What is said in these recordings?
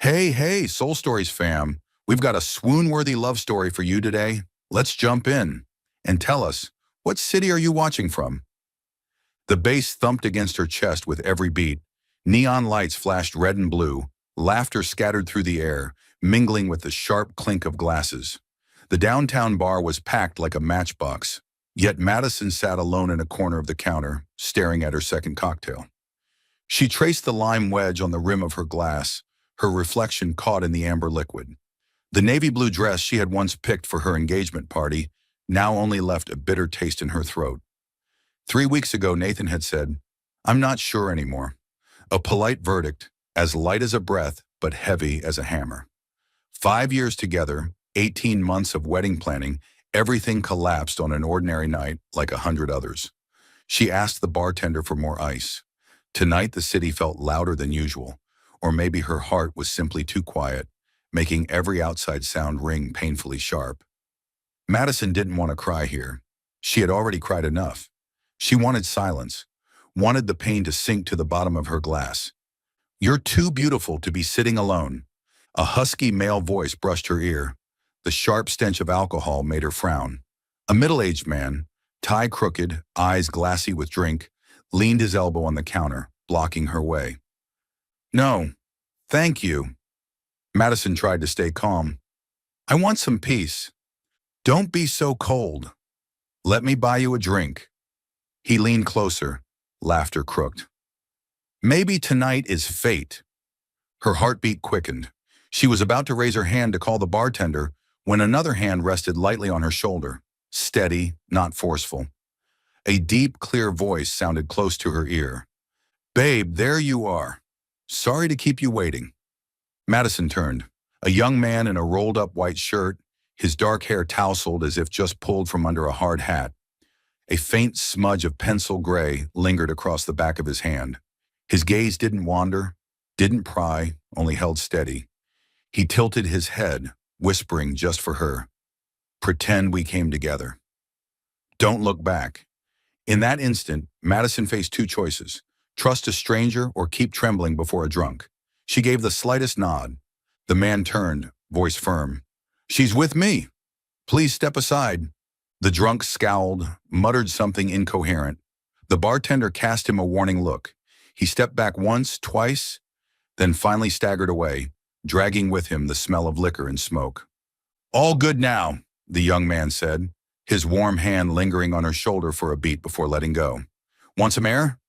Hey, Soul Stories fam. We've got a swoon-worthy love story for you today. Let's jump in and tell us, what city are you watching from? The bass thumped against her chest with every beat. Neon lights flashed red and blue. Laughter scattered through the air, mingling with the sharp clink of glasses. The downtown bar was packed like a matchbox, yet Madison sat alone in a corner of the counter, staring at her second cocktail. She traced the lime wedge on the rim of her glass, her reflection caught in the amber liquid. The navy blue dress she had once picked for her engagement party now only left a bitter taste in her throat. 3 weeks ago, Nathan had said, "I'm not sure anymore." A polite verdict, as light as a breath, but heavy as a hammer. 5 years together, 18 months of wedding planning, everything collapsed on an ordinary night like 100 others. She asked the bartender for more ice. Tonight, the city felt louder than usual, or maybe her heart was simply too quiet, making every outside sound ring painfully sharp. Madison didn't want to cry here. She had already cried enough. She wanted silence, wanted the pain to sink to the bottom of her glass. "You're too beautiful to be sitting alone." A husky male voice brushed her ear. The sharp stench of alcohol made her frown. A middle-aged man, tie crooked, eyes glassy with drink, leaned his elbow on the counter, blocking her way. "No, thank you." Madison tried to stay calm. "I want some peace." "Don't be so cold. Let me buy you a drink." He leaned closer, laughter crooked. "Maybe tonight is fate." Her heartbeat quickened. She was about to raise her hand to call the bartender when another hand rested lightly on her shoulder, steady, not forceful. A deep, clear voice sounded close to her ear. "Babe, there you are. Sorry to keep you waiting." Madison turned. A young man in a rolled-up white shirt, his dark hair tousled as if just pulled from under a hard hat. A faint smudge of pencil gray lingered across the back of his hand. His gaze didn't wander, didn't pry, only held steady. He tilted his head, whispering just for her, "Pretend we came together. Don't look back." In that instant, Madison faced two choices: trust a stranger or keep trembling before a drunk. She gave the slightest nod. The man turned, voice firm. "She's with me. Please step aside." The drunk scowled, muttered something incoherent. The bartender cast him a warning look. He stepped back once, twice, then finally staggered away, dragging with him the smell of liquor and smoke. "All good now," the young man said, his warm hand lingering on her shoulder for a beat before letting go. "Want some air?"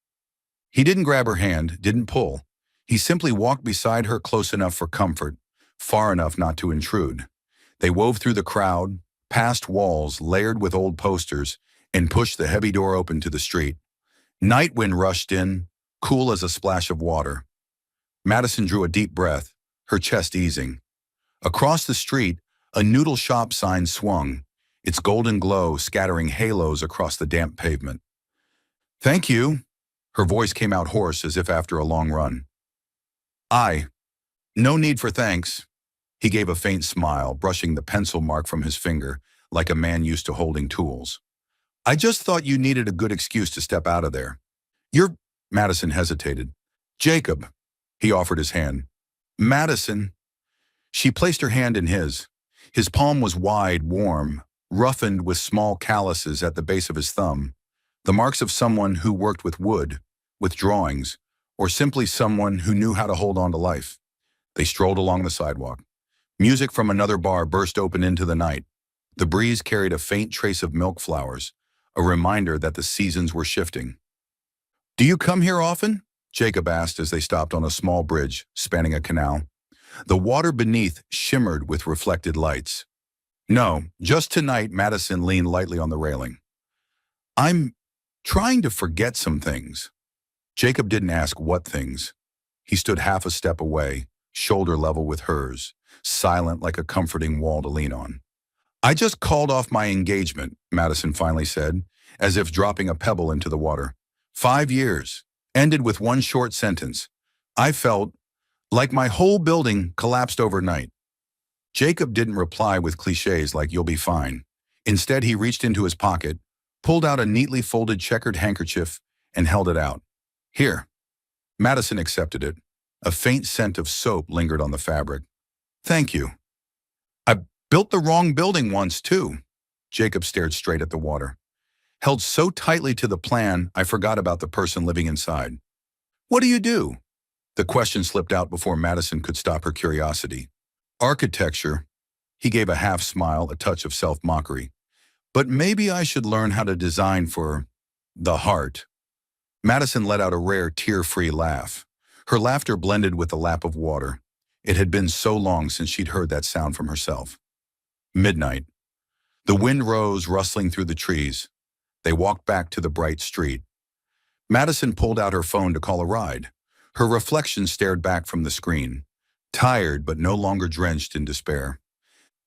He didn't grab her hand, didn't pull. He simply walked beside her close enough for comfort, far enough not to intrude. They wove through the crowd, past walls layered with old posters, and pushed the heavy door open to the street. Night wind rushed in, cool as a splash of water. Madison drew a deep breath, her chest easing. Across the street, a noodle shop sign swung, its golden glow scattering halos across the damp pavement. "Thank you." Her voice came out hoarse as if after a long run. No need for thanks." He gave a faint smile, brushing the pencil mark from his finger, like a man used to holding tools. "I just thought you needed a good excuse to step out of there." "You're—" Madison hesitated. "Jacob." He offered his hand. "Madison." She placed her hand in his. His palm was wide, warm, roughened with small calluses at the base of his thumb, the marks of someone who worked with wood, with drawings, or simply someone who knew how to hold on to life. They strolled along the sidewalk. Music from another bar burst open into the night. The breeze carried a faint trace of milk flowers, a reminder that the seasons were shifting. "Do you come here often?" Jacob asked as they stopped on a small bridge spanning a canal. The water beneath shimmered with reflected lights. "No, just tonight." Madison leaned lightly on the railing. "I'm trying to forget some things." Jacob didn't ask what things. He stood half a step away, shoulder level with hers, silent like a comforting wall to lean on. "I just called off my engagement," Madison finally said, as if dropping a pebble into the water. 5 years, ended with one short sentence. "I felt like my whole building collapsed overnight." Jacob didn't reply with cliches like "you'll be fine." Instead, he reached into his pocket, pulled out a neatly folded checkered handkerchief, and held it out. "Here." Madison accepted it. A faint scent of soap lingered on the fabric. Thank you. I built the wrong building once, too. Jacob stared straight at the water. Held so tightly to the plan, I forgot about the person living inside. What do you do? The question slipped out before Madison could stop her curiosity. Architecture. He gave a half smile, a touch of self-mockery. But maybe I should learn how to design for the heart. Madison let out a rare, tear-free laugh. Her laughter blended with the lap of water. It had been so long since she'd heard that sound from herself. Midnight. The wind rose, rustling through the trees. They walked back to the bright street. Madison pulled out her phone to call a ride. Her reflection stared back from the screen, tired but no longer drenched in despair.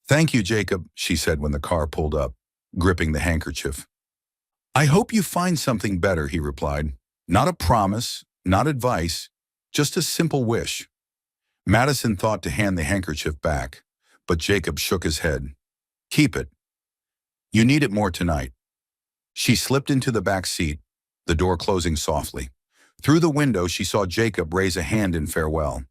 Thank you, Jacob, she said when the car pulled up, gripping the handkerchief. I hope you find something better, he replied. Not a promise, not advice, just a simple wish. Madison thought to hand the handkerchief back, but Jacob shook his head. Keep it. You need it more tonight. She slipped into the back seat, the door closing softly. Through the window, she saw Jacob raise a hand in farewell.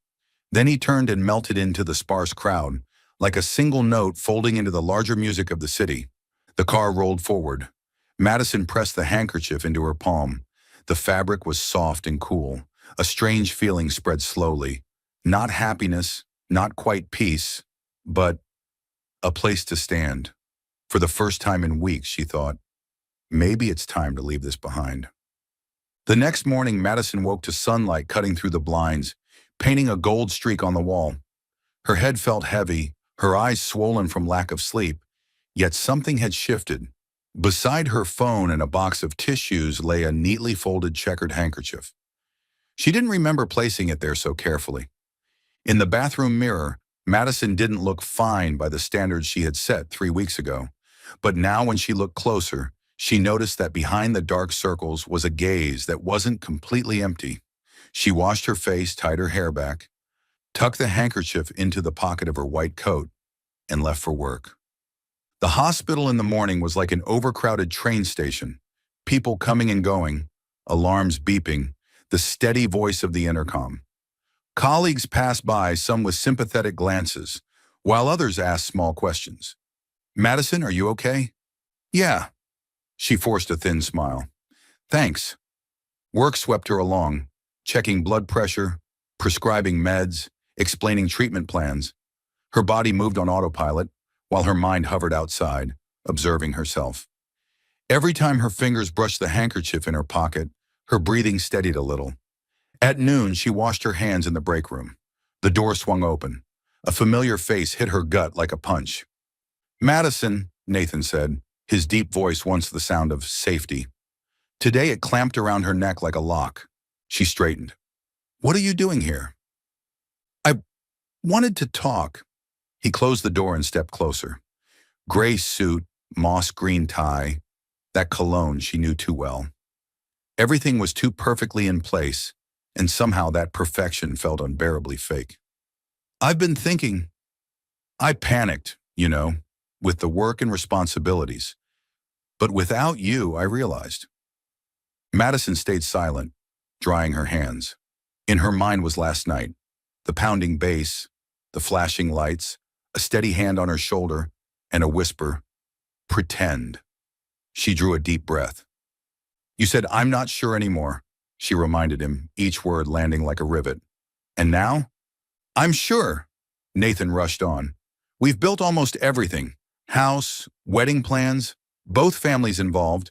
Then he turned and melted into the sparse crowd, like a single note folding into the larger music of the city. The car rolled forward. Madison pressed the handkerchief into her palm. The fabric was soft and cool. A strange feeling spread slowly. Not happiness, not quite peace, but a place to stand. For the first time in weeks, she thought, maybe it's time to leave this behind. The next morning, Madison woke to sunlight cutting through the blinds, painting a gold streak on the wall. Her head felt heavy, her eyes swollen from lack of sleep, yet something had shifted. Beside her phone and a box of tissues lay a neatly folded checkered handkerchief. She didn't remember placing it there so carefully. In the bathroom mirror, Madison didn't look fine by the standards she had set 3 weeks ago. But now when she looked closer, she noticed that behind the dark circles was a gaze that wasn't completely empty. She washed her face, tied her hair back, tucked the handkerchief into the pocket of her white coat, and left for work. The hospital in the morning was like an overcrowded train station, people coming and going, alarms beeping, the steady voice of the intercom. Colleagues passed by, some with sympathetic glances, while others asked small questions. Madison, are you okay? Yeah. She forced a thin smile. Thanks. Work swept her along, checking blood pressure, prescribing meds, explaining treatment plans. Her body moved on autopilot, while her mind hovered outside, observing herself. Every time her fingers brushed the handkerchief in her pocket, her breathing steadied a little. At noon, she washed her hands in the break room. The door swung open. A familiar face hit her gut like a punch. Madison, Nathan said, his deep voice once the sound of safety. Today it clamped around her neck like a lock. She straightened. What are you doing here? I wanted to talk. He closed the door and stepped closer. Gray suit, moss green tie, that cologne she knew too well. Everything was too perfectly in place, and somehow that perfection felt unbearably fake. I've been thinking. I panicked, with the work and responsibilities. But without you, I realized. Madison stayed silent, drying her hands. In her mind was last night, the pounding bass, the flashing lights, a steady hand on her shoulder, and a whisper, pretend. She drew a deep breath. You said, I'm not sure anymore, she reminded him, each word landing like a rivet. And now? I'm sure, Nathan rushed on. We've built almost everything. House, wedding plans, both families involved.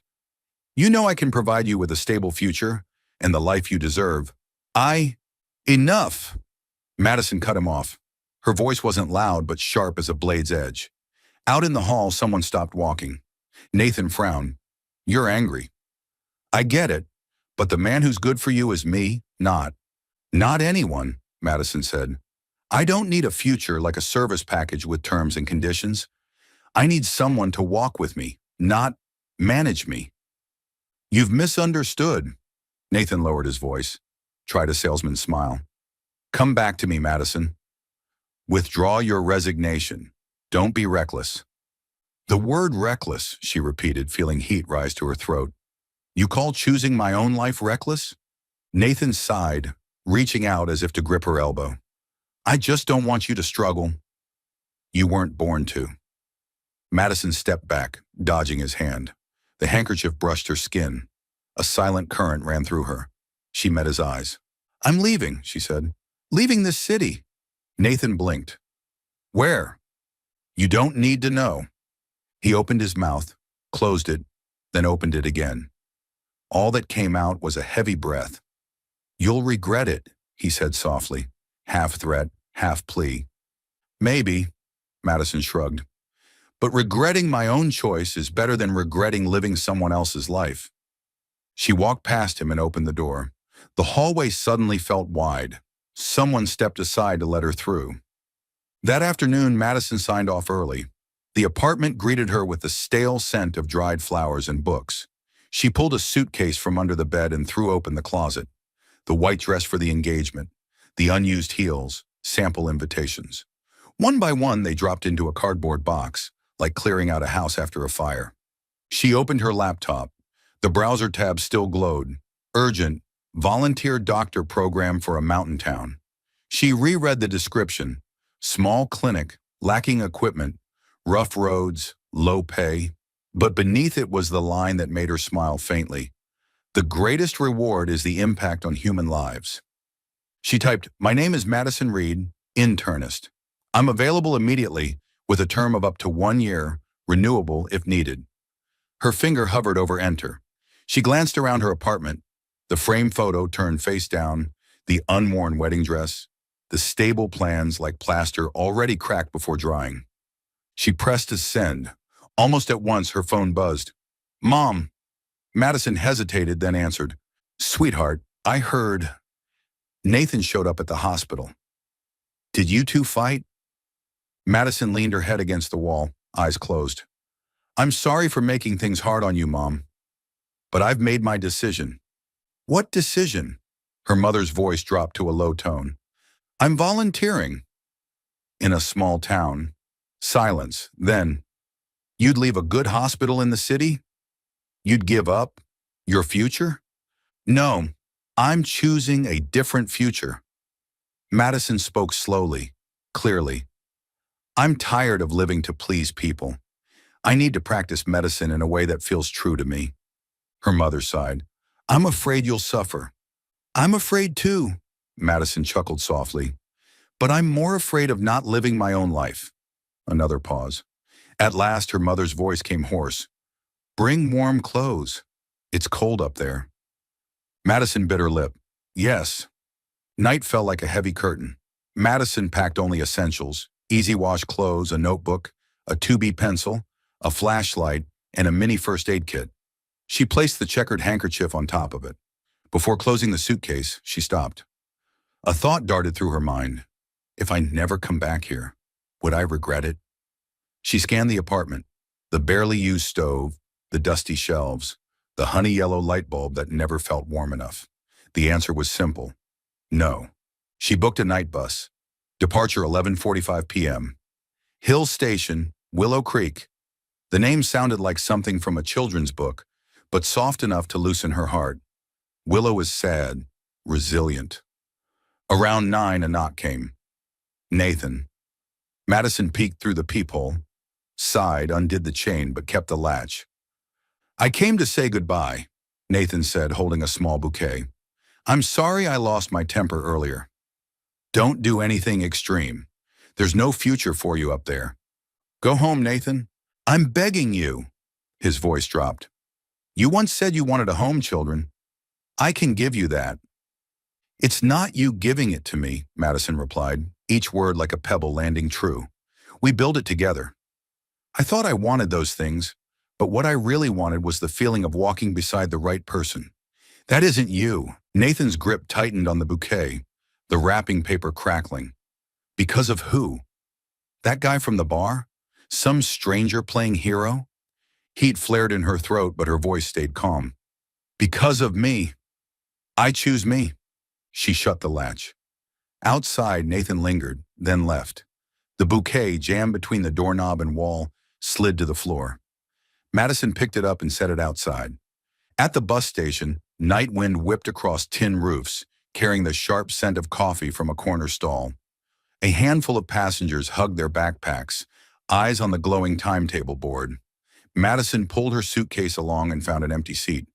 You know I can provide you with a stable future and the life you deserve. Enough! Madison cut him off. Her voice wasn't loud but sharp as a blade's edge. Out in the hall, someone stopped walking. Nathan frowned. You're angry. I get it, but the man who's good for you is me, not anyone, Madison said. I don't need a future like a service package with terms and conditions. I need someone to walk with me, not manage me. You've misunderstood. Nathan lowered his voice, tried a salesman's smile. Come back to me, Madison. Withdraw your resignation. Don't be reckless. The word reckless, she repeated, feeling heat rise to her throat. You call choosing my own life reckless? Nathan sighed, reaching out as if to grip her elbow. I just don't want you to struggle. You weren't born to. Madison stepped back, dodging his hand. The handkerchief brushed her skin. A silent current ran through her. She met his eyes. I'm leaving, she said. Leaving this city. Nathan blinked. Where? You don't need to know. He opened his mouth, closed it, then opened it again. All that came out was a heavy breath. You'll regret it, he said softly, half threat, half plea. Maybe, Madison shrugged. But regretting my own choice is better than regretting living someone else's life. She walked past him and opened the door. The hallway suddenly felt wide. Someone stepped aside to let her through. That afternoon, Madison signed off early. The apartment greeted her with the stale scent of dried flowers and books. She pulled a suitcase from under the bed and threw open the closet. The white dress for the engagement, the unused heels, sample invitations. One by one, they dropped into a cardboard box, like clearing out a house after a fire. She opened her laptop. The browser tab still glowed. Urgent, volunteer doctor program for a mountain town. She reread the description. Small clinic, lacking equipment, rough roads, low pay. But beneath it was the line that made her smile faintly. The greatest reward is the impact on human lives. She typed, my name is Madison Reed, internist. I'm available immediately with a term of up to 1 year, renewable if needed. Her finger hovered over enter. She glanced around her apartment. The frame photo turned face down, the unworn wedding dress, the stable plans like plaster already cracked before drying. She pressed to send. Almost at once, her phone buzzed. Mom. Madison hesitated, then answered. Sweetheart, I heard. Nathan showed up at the hospital. Did you two fight? Madison leaned her head against the wall, eyes closed. I'm sorry for making things hard on you, Mom. But I've made my decision. What decision? Her mother's voice dropped to a low tone. I'm volunteering. In a small town. Silence. Then, you'd leave a good hospital in the city? You'd give up your future? No, I'm choosing a different future. Madison spoke slowly, clearly. I'm tired of living to please people. I need to practice medicine in a way that feels true to me. Her mother sighed. I'm afraid you'll suffer. I'm afraid too, Madison chuckled softly. But I'm more afraid of not living my own life. Another pause. At last, her mother's voice came hoarse. Bring warm clothes. It's cold up there. Madison bit her lip. Yes. Night fell like a heavy curtain. Madison packed only essentials, easy wash clothes, a notebook, a 2B pencil, a flashlight, and a mini first aid kit. She placed the checkered handkerchief on top of it. Before closing the suitcase, she stopped. A thought darted through her mind. If I never come back here, would I regret it? She scanned the apartment, the barely used stove, the dusty shelves, the honey yellow light bulb that never felt warm enough. The answer was simple. No. She booked a night bus. Departure 11:45 p.m. Hill Station, Willow Creek. The name sounded like something from a children's book, but soft enough to loosen her heart. Willow is sad, resilient. Around 9, a knock came. Nathan. Madison peeked through the peephole, sighed, undid the chain, but kept the latch. I came to say goodbye, Nathan said, holding a small bouquet. I'm sorry I lost my temper earlier. Don't do anything extreme. There's no future for you up there. Go home, Nathan. I'm begging you. His voice dropped. You once said you wanted a home, children. I can give you that. It's not you giving it to me, Madison replied, each word like a pebble landing true. We build it together. I thought I wanted those things, but what I really wanted was the feeling of walking beside the right person. That isn't you. Nathan's grip tightened on the bouquet, the wrapping paper crackling. Because of who? That guy from the bar? Some stranger playing hero? Heat flared in her throat, but her voice stayed calm. Because of me. I choose me. She shut the latch. Outside, Nathan lingered, then left. The bouquet, jammed between the doorknob and wall, slid to the floor. Madison picked it up and set it outside. At the bus station, night wind whipped across tin roofs, carrying the sharp scent of coffee from a corner stall. A handful of passengers hugged their backpacks, eyes on the glowing timetable board. Madison pulled her suitcase along and found an empty seat.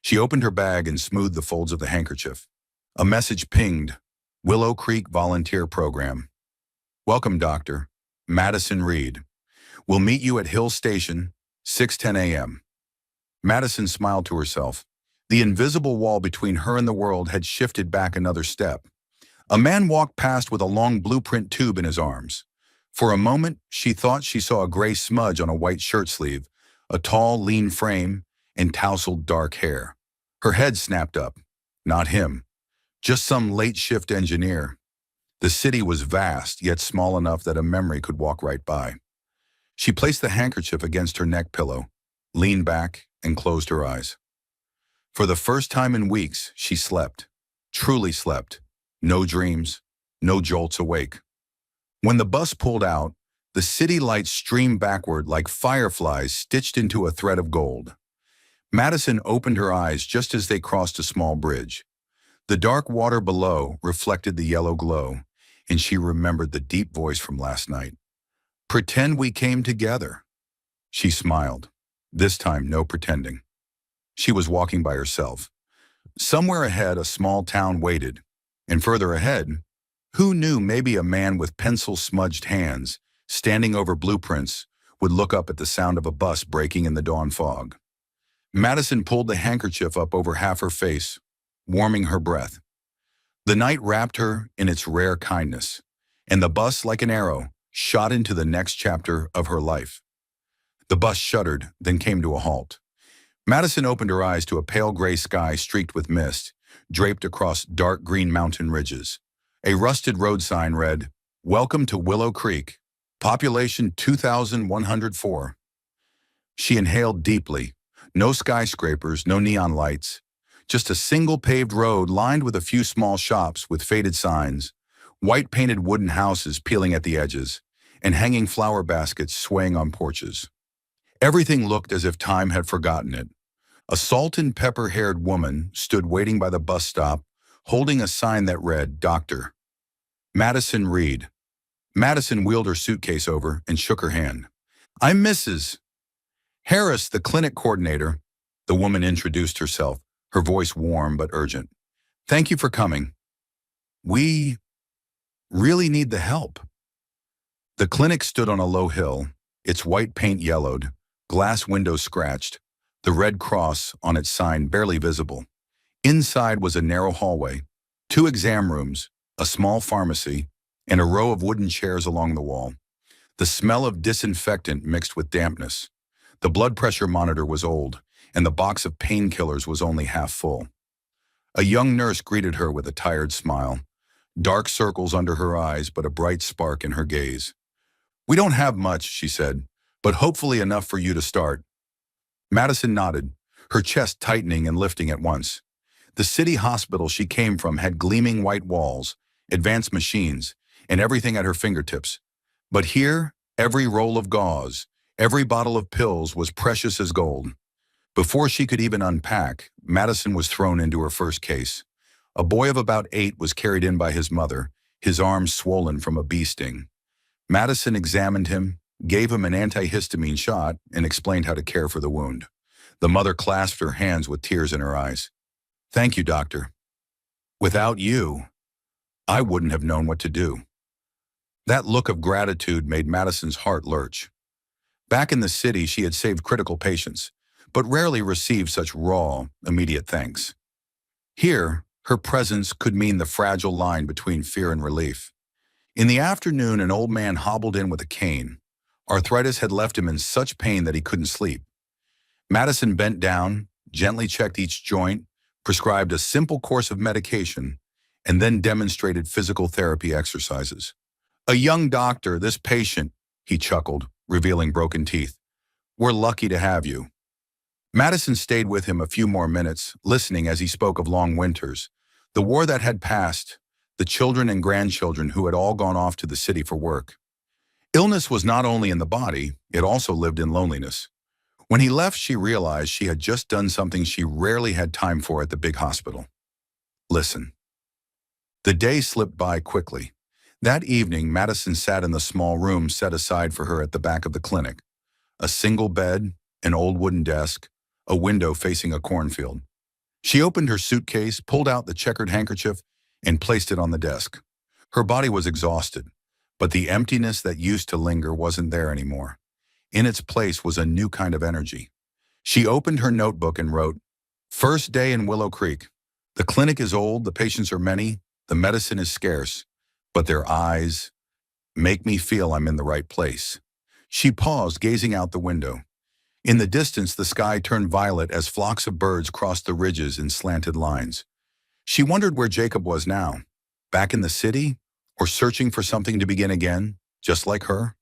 She opened her bag and smoothed the folds of the handkerchief. A message pinged. Willow Creek Volunteer Program. Welcome, Doctor. Madison Reed. We'll meet you at Hill Station, 6:10 a.m. Madison smiled to herself. The invisible wall between her and the world had shifted back another step. A man walked past with a long blueprint tube in his arms. For a moment, she thought she saw a gray smudge on a white shirt sleeve, a tall, lean frame, and tousled dark hair. Her head snapped up. Not him. Just some late-shift engineer. The city was vast, yet small enough that a memory could walk right by. She placed the handkerchief against her neck pillow, leaned back, and closed her eyes. For the first time in weeks, she slept. Truly slept. No dreams, no jolts awake. When the bus pulled out, the city lights streamed backward like fireflies stitched into a thread of gold. Madison opened her eyes just as they crossed a small bridge. The dark water below reflected the yellow glow, and she remembered the deep voice from last night. Pretend we came together. She smiled. This time, no pretending. She was walking by herself. Somewhere ahead, a small town waited. And further ahead, who knew, maybe a man with pencil-smudged hands, standing over blueprints, would look up at the sound of a bus breaking in the dawn fog. Madison pulled the handkerchief up over half her face, warming her breath. The night wrapped her in its rare kindness, and the bus, like an arrow, shot into the next chapter of her life. The bus shuddered, then came to a halt. Madison opened her eyes to a pale gray sky streaked with mist, draped across dark green mountain ridges. A rusted road sign read, "Welcome to Willow Creek, population 2,104. She inhaled deeply. No skyscrapers, no neon lights. Just a single paved road lined with a few small shops with faded signs, white painted wooden houses peeling at the edges, and hanging flower baskets swaying on porches. Everything looked as if time had forgotten it. A salt and pepper-haired woman stood waiting by the bus stop, holding a sign that read, Dr. Madison Reed. Madison wheeled her suitcase over and shook her hand. I'm Mrs. Harris, the clinic coordinator. The woman introduced herself, her voice warm but urgent. Thank you for coming. We really need the help. The clinic stood on a low hill, its white paint yellowed, glass windows scratched, the red cross on its sign barely visible. Inside was a narrow hallway, 2 exam rooms, a small pharmacy, and a row of wooden chairs along the wall. The smell of disinfectant mixed with dampness. The blood pressure monitor was old, and the box of painkillers was only half full. A young nurse greeted her with a tired smile, dark circles under her eyes but a bright spark in her gaze. We don't have much, she said, but hopefully enough for you to start. Madison nodded, her chest tightening and lifting at once. The city hospital she came from had gleaming white walls, advanced machines, and everything at her fingertips. But here, every roll of gauze, every bottle of pills was precious as gold. Before she could even unpack, Madison was thrown into her first case. A boy of about 8 was carried in by his mother, his arms swollen from a bee sting. Madison examined him, gave him an antihistamine shot, and explained how to care for the wound. The mother clasped her hands with tears in her eyes. Thank you, doctor. Without you, I wouldn't have known what to do. That look of gratitude made Madison's heart lurch. Back in the city, she had saved critical patients, but rarely received such raw, immediate thanks. Here, her presence could mean the fragile line between fear and relief. In the afternoon, an old man hobbled in with a cane. Arthritis had left him in such pain that he couldn't sleep. Madison bent down, gently checked each joint, prescribed a simple course of medication, and then demonstrated physical therapy exercises. A young doctor, this patient, he chuckled, revealing broken teeth. We're lucky to have you. Madison stayed with him a few more minutes, listening as he spoke of long winters, the war that had passed, the children and grandchildren who had all gone off to the city for work. Illness was not only in the body, it also lived in loneliness. When he left, she realized she had just done something she rarely had time for at the big hospital. Listen. The day slipped by quickly. That evening, Madison sat in the small room set aside for her at the back of the clinic. A single bed, an old wooden desk, a window facing a cornfield. She opened her suitcase, pulled out the checkered handkerchief, and placed it on the desk. Her body was exhausted, but the emptiness that used to linger wasn't there anymore. In its place was a new kind of energy. She opened her notebook and wrote, "First day in Willow Creek. The clinic is old, the patients are many, the medicine is scarce, but their eyes make me feel I'm in the right place." She paused, gazing out the window. In the distance, the sky turned violet as flocks of birds crossed the ridges in slanted lines. She wondered where Jacob was now, back in the city, or searching for something to begin again, just like her.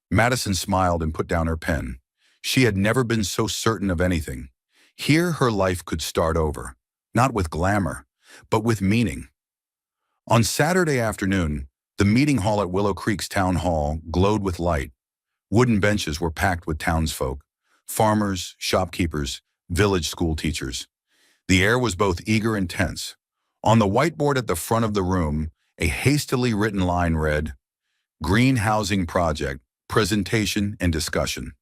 Madison smiled and put down her pen. She had never been so certain of anything. Here her life could start over, not with glamour, but with meaning. On Saturday afternoon, the meeting hall at Willow Creek's town hall glowed with light. Wooden benches were packed with townsfolk, farmers, shopkeepers, village school teachers. The air was both eager and tense. On the whiteboard at the front of the room, a hastily written line read, "Green Housing Project, Presentation and Discussion."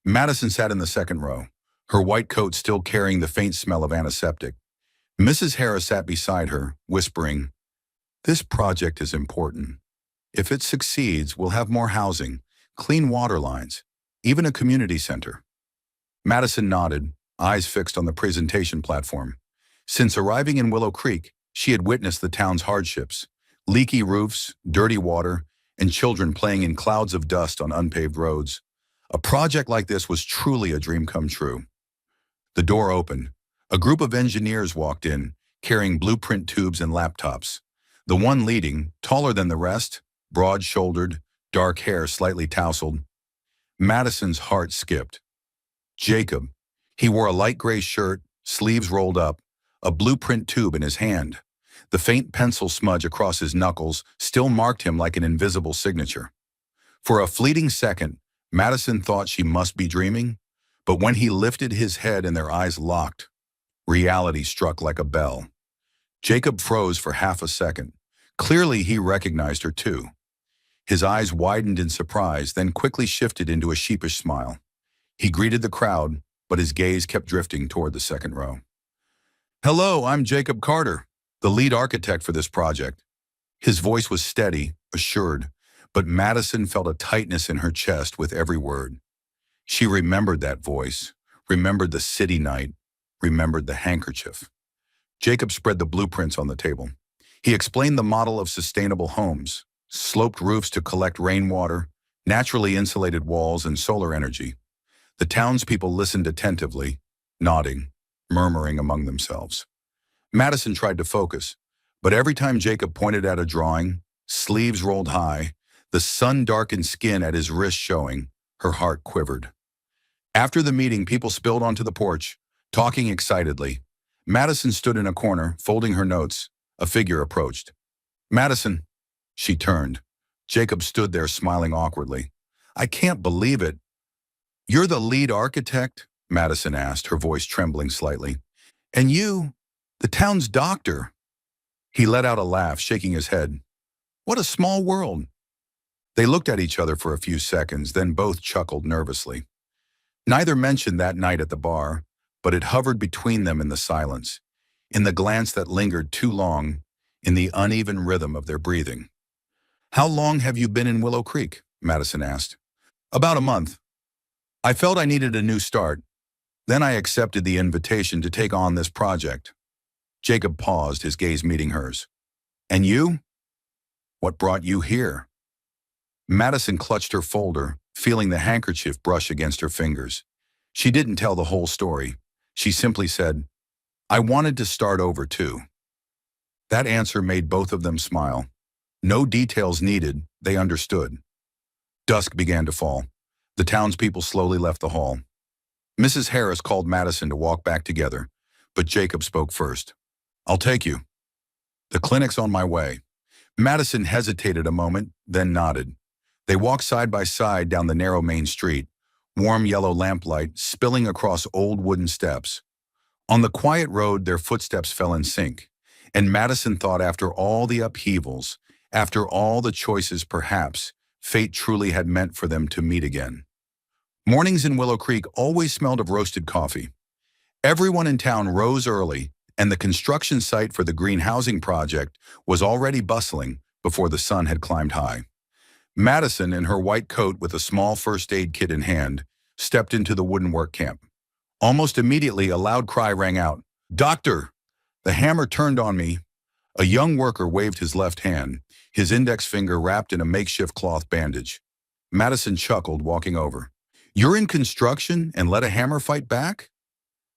Madison sat in the second row, her white coat still carrying the faint smell of antiseptic. Mrs. Harris sat beside her, whispering, "This project is important. If it succeeds, we'll have more housing, clean water lines, even a community center." Madison nodded, eyes fixed on the presentation platform. Since arriving in Willow Creek, she had witnessed the town's hardships: leaky roofs, dirty water, and children playing in clouds of dust on unpaved roads. A project like this was truly a dream come true. The door opened. A group of engineers walked in, carrying blueprint tubes and laptops. The one leading, taller than the rest, broad-shouldered, dark hair slightly tousled. Madison's heart skipped. Jacob. He wore a light gray shirt, sleeves rolled up, a blueprint tube in his hand. The faint pencil smudge across his knuckles still marked him like an invisible signature. For a fleeting second, Madison thought she must be dreaming, but when he lifted his head and their eyes locked, reality struck like a bell. Jacob froze for half a second. Clearly, he recognized her too. His eyes widened in surprise, then quickly shifted into a sheepish smile. He greeted the crowd, but his gaze kept drifting toward the second row. "Hello, I'm Jacob Carter, the lead architect for this project." His voice was steady, assured, but Madison felt a tightness in her chest with every word. She remembered that voice, remembered the city night, remembered the handkerchief. Jacob spread the blueprints on the table. He explained the model of sustainable homes: sloped roofs to collect rainwater, naturally insulated walls, and solar energy. The townspeople listened attentively, nodding, murmuring among themselves. Madison tried to focus, but every time Jacob pointed at a drawing, sleeves rolled high, the sun-darkened skin at his wrist showing, her heart quivered. After the meeting, people spilled onto the porch, talking excitedly. Madison stood in a corner, folding her notes. A figure approached. "Madison." She turned. Jacob stood there smiling awkwardly. "I can't believe it. You're the lead architect?" Madison asked, her voice trembling slightly. "And you, the town's doctor." He let out a laugh, shaking his head. "What a small world." They looked at each other for a few seconds, then both chuckled nervously. Neither mentioned that night at the bar, but it hovered between them in the silence, in the glance that lingered too long, in the uneven rhythm of their breathing. "How long have you been in Willow Creek?" Madison asked. "About a month. I felt I needed a new start. Then I accepted the invitation to take on this project." Jacob paused, his gaze meeting hers. "And you? What brought you here?" Madison clutched her folder, feeling the handkerchief brush against her fingers. She didn't tell the whole story. She simply said, "I wanted to start over too." That answer made both of them smile. No details needed, they understood. Dusk began to fall. The townspeople slowly left the hall. Mrs. Harris called Madison to walk back together, but Jacob spoke first. "I'll take you. The clinic's on my way." Madison hesitated a moment, then nodded. They walked side by side down the narrow main street, warm yellow lamplight spilling across old wooden steps. On the quiet road, their footsteps fell in sync. And Madison thought after all the upheavals, after all the choices perhaps, fate truly had meant for them to meet again. Mornings in Willow Creek always smelled of roasted coffee. Everyone in town rose early, and the construction site for the green housing project was already bustling before the sun had climbed high. Madison, in her white coat with a small first aid kit in hand, stepped into the wooden work camp. Almost immediately, a loud cry rang out, "Doctor!" The hammer turned on me. A young worker waved his left hand, his index finger wrapped in a makeshift cloth bandage. Madison chuckled, walking over. "You're in construction and let a hammer fight back?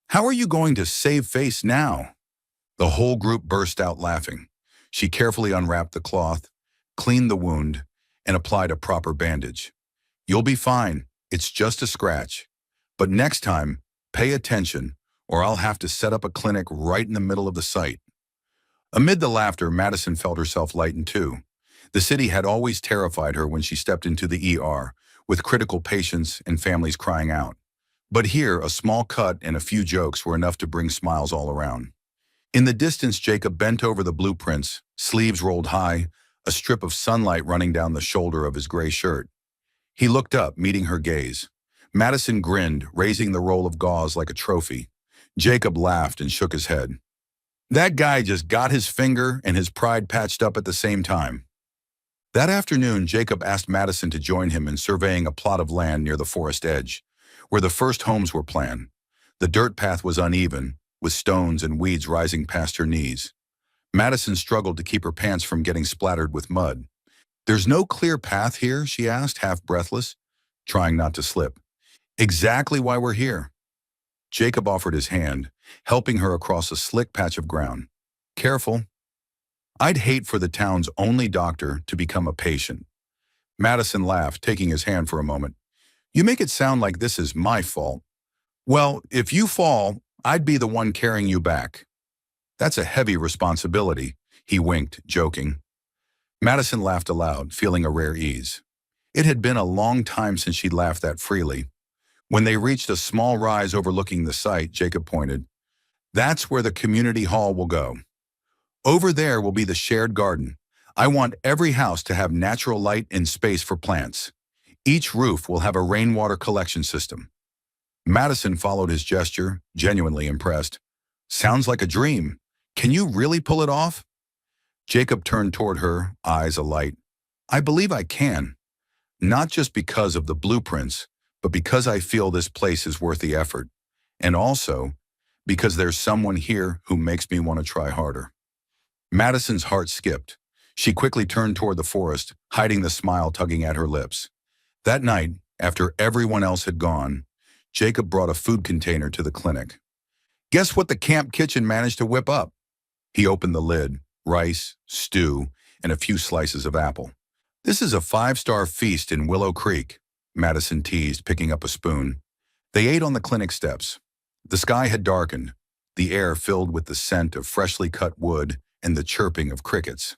How are you going to save face now?" The whole group burst out laughing. She carefully unwrapped the cloth, cleaned the wound, and applied a proper bandage. "You'll be fine. It's just a scratch. But next time, pay attention, or I'll have to set up a clinic right in the middle of the site." Amid the laughter, Madison felt herself lighten too. The city had always terrified her when she stepped into the ER, with critical patients and families crying out. But here, a small cut and a few jokes were enough to bring smiles all around. In the distance, Jacob bent over the blueprints, sleeves rolled high, a strip of sunlight running down the shoulder of his gray shirt. He looked up, meeting her gaze. Madison grinned, raising the roll of gauze like a trophy. Jacob laughed and shook his head. That guy just got his finger and his pride patched up at the same time. That afternoon, Jacob asked Madison to join him in surveying a plot of land near the forest edge, where the first homes were planned. The dirt path was uneven, with stones and weeds rising past her knees. Madison struggled to keep her pants from getting splattered with mud. "There's no clear path here?" she asked, half breathless, trying not to slip. "Exactly why we're here." Jacob offered his hand, helping her across a slick patch of ground. "Careful. I'd hate for the town's only doctor to become a patient." Madison laughed, taking his hand for a moment. "You make it sound like this is my fault. Well, if you fall, I'd be the one carrying you back." "That's a heavy responsibility," he winked, joking. Madison laughed aloud, feeling a rare ease. It had been a long time since she'd laughed that freely. When they reached a small rise overlooking the site, Jacob pointed. "That's where the community hall will go. Over there will be the shared garden. I want every house to have natural light and space for plants. Each roof will have a rainwater collection system." Madison followed his gesture, genuinely impressed. "Sounds like a dream. Can you really pull it off?" Jacob turned toward her, eyes alight. "I believe I can. Not just because of the blueprints, but because I feel this place is worth the effort. And also, because there's someone here who makes me want to try harder." Madison's heart skipped. She quickly turned toward the forest, hiding the smile tugging at her lips. That night, after everyone else had gone, Jacob brought a food container to the clinic. "Guess what the camp kitchen managed to whip up?" He opened the lid, rice, stew, and a few slices of apple. "This is a 5-star feast in Willow Creek," Madison teased, picking up a spoon. They ate on the clinic steps. The sky had darkened, the air filled with the scent of freshly cut wood and the chirping of crickets.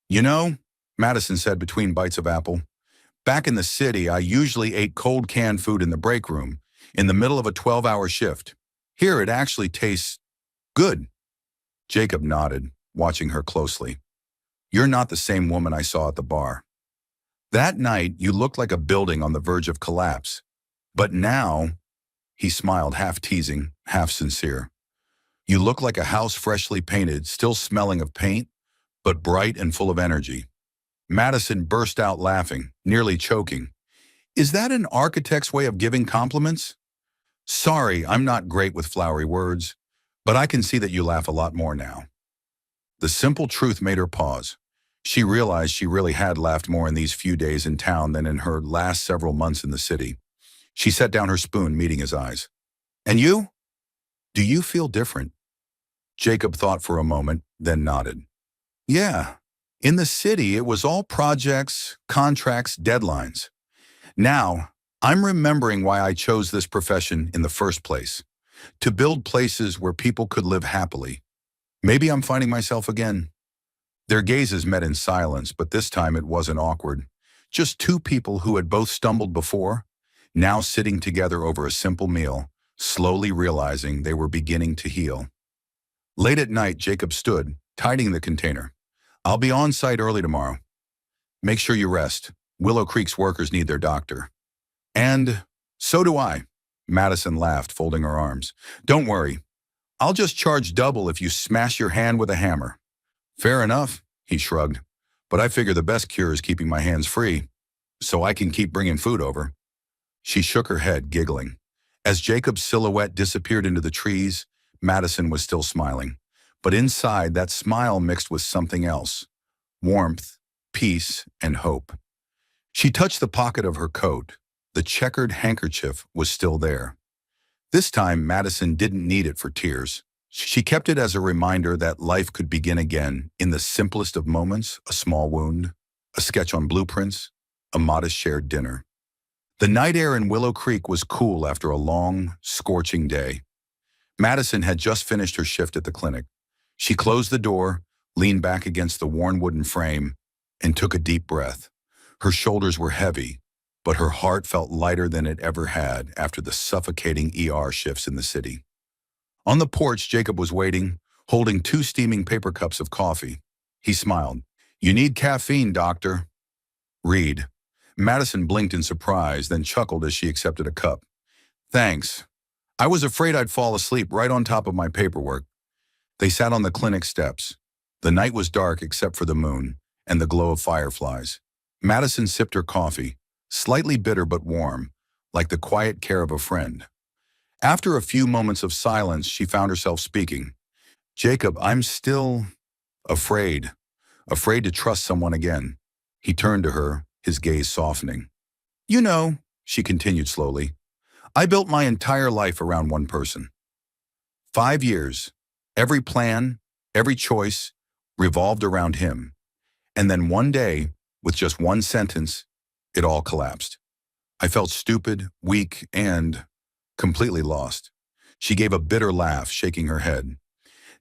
"You know," Madison said between bites of apple, "back in the city, I usually ate cold canned food in the break room, in the middle of a 12-hour shift. Here it actually tastes good." Jacob nodded, watching her closely. "You're not the same woman I saw at the bar. That night, you looked like a building on the verge of collapse. But now," he smiled, half teasing, half sincere, "you look like a house freshly painted, still smelling of paint, but bright and full of energy." Madison burst out laughing, nearly choking. "Is that an architect's way of giving compliments?" "Sorry, I'm not great with flowery words, but I can see that you laugh a lot more now." The simple truth made her pause. She realized she really had laughed more in these few days in town than in her last several months in the city. She set down her spoon, meeting his eyes. "And you? Do you feel different?" Jacob thought for a moment, then nodded. "Yeah. In the city, it was all projects, contracts, deadlines. Now, I'm remembering why I chose this profession in the first place. To build places where people could live happily. Maybe I'm finding myself again." Their gazes met in silence, but this time it wasn't awkward. Just two people who had both stumbled before, now sitting together over a simple meal, slowly realizing they were beginning to heal. Late at night, Jacob stood, tidying the container. I'll be on site early tomorrow. Make sure you rest. Willow Creek's workers need their doctor. And so do I. Madison laughed, folding her arms. Don't worry. I'll just charge double if you smash your hand with a hammer. Fair enough, he shrugged. But I figure the best cure is keeping my hands free, so I can keep bringing food over. She shook her head, giggling. As Jacob's silhouette disappeared into the trees, Madison was still smiling. But inside, that smile mixed with something else. Warmth, peace, and hope. She touched the pocket of her coat. The checkered handkerchief was still there. This time, Madison didn't need it for tears. She kept it as a reminder that life could begin again in the simplest of moments, a small wound, a sketch on blueprints, a modest shared dinner. The night air in Willow Creek was cool after a long, scorching day. Madison had just finished her shift at the clinic. She closed the door, leaned back against the worn wooden frame, and took a deep breath. Her shoulders were heavy, but her heart felt lighter than it ever had after the suffocating ER shifts in the city. On the porch, Jacob was waiting, holding 2 steaming paper cups of coffee. He smiled. "You need caffeine, doctor." "Read." Madison blinked in surprise, then chuckled as she accepted a cup. "Thanks. I was afraid I'd fall asleep right on top of my paperwork." They sat on the clinic steps. The night was dark except for the moon and the glow of fireflies. Madison sipped her coffee, slightly bitter but warm, like the quiet care of a friend. After a few moments of silence, she found herself speaking. "Jacob, I'm still afraid to trust someone again." He turned to her, his gaze softening. "You know," she continued slowly, "I built my entire life around one person. 5 years, every plan, every choice revolved around him. And then one day, with just one sentence, it all collapsed. I felt stupid, weak, and completely lost." She gave a bitter laugh, shaking her head.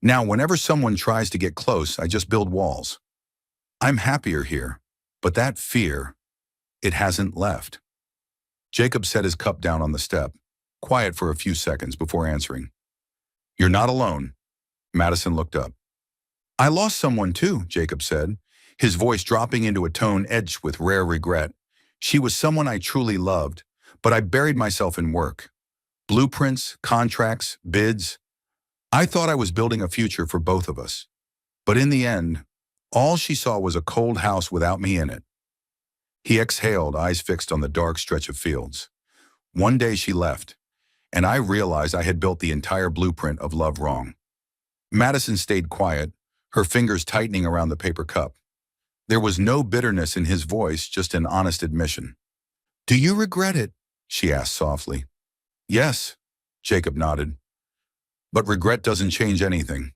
"Now, whenever someone tries to get close, I just build walls. I'm happier here, but that fear, it hasn't left." Jacob set his cup down on the step, quiet for a few seconds before answering. "You're not alone." Madison looked up. "I lost someone too," Jacob said, his voice dropping into a tone edged with rare regret. "She was someone I truly loved, but I buried myself in work. Blueprints, contracts, bids. I thought I was building a future for both of us. But in the end, all she saw was a cold house without me in it." He exhaled, eyes fixed on the dark stretch of fields. "One day she left, and I realized I had built the entire blueprint of love wrong." Madison stayed quiet, her fingers tightening around the paper cup. There was no bitterness in his voice, just an honest admission. "Do you regret it?" she asked softly. "Yes," Jacob nodded. "But regret doesn't change anything.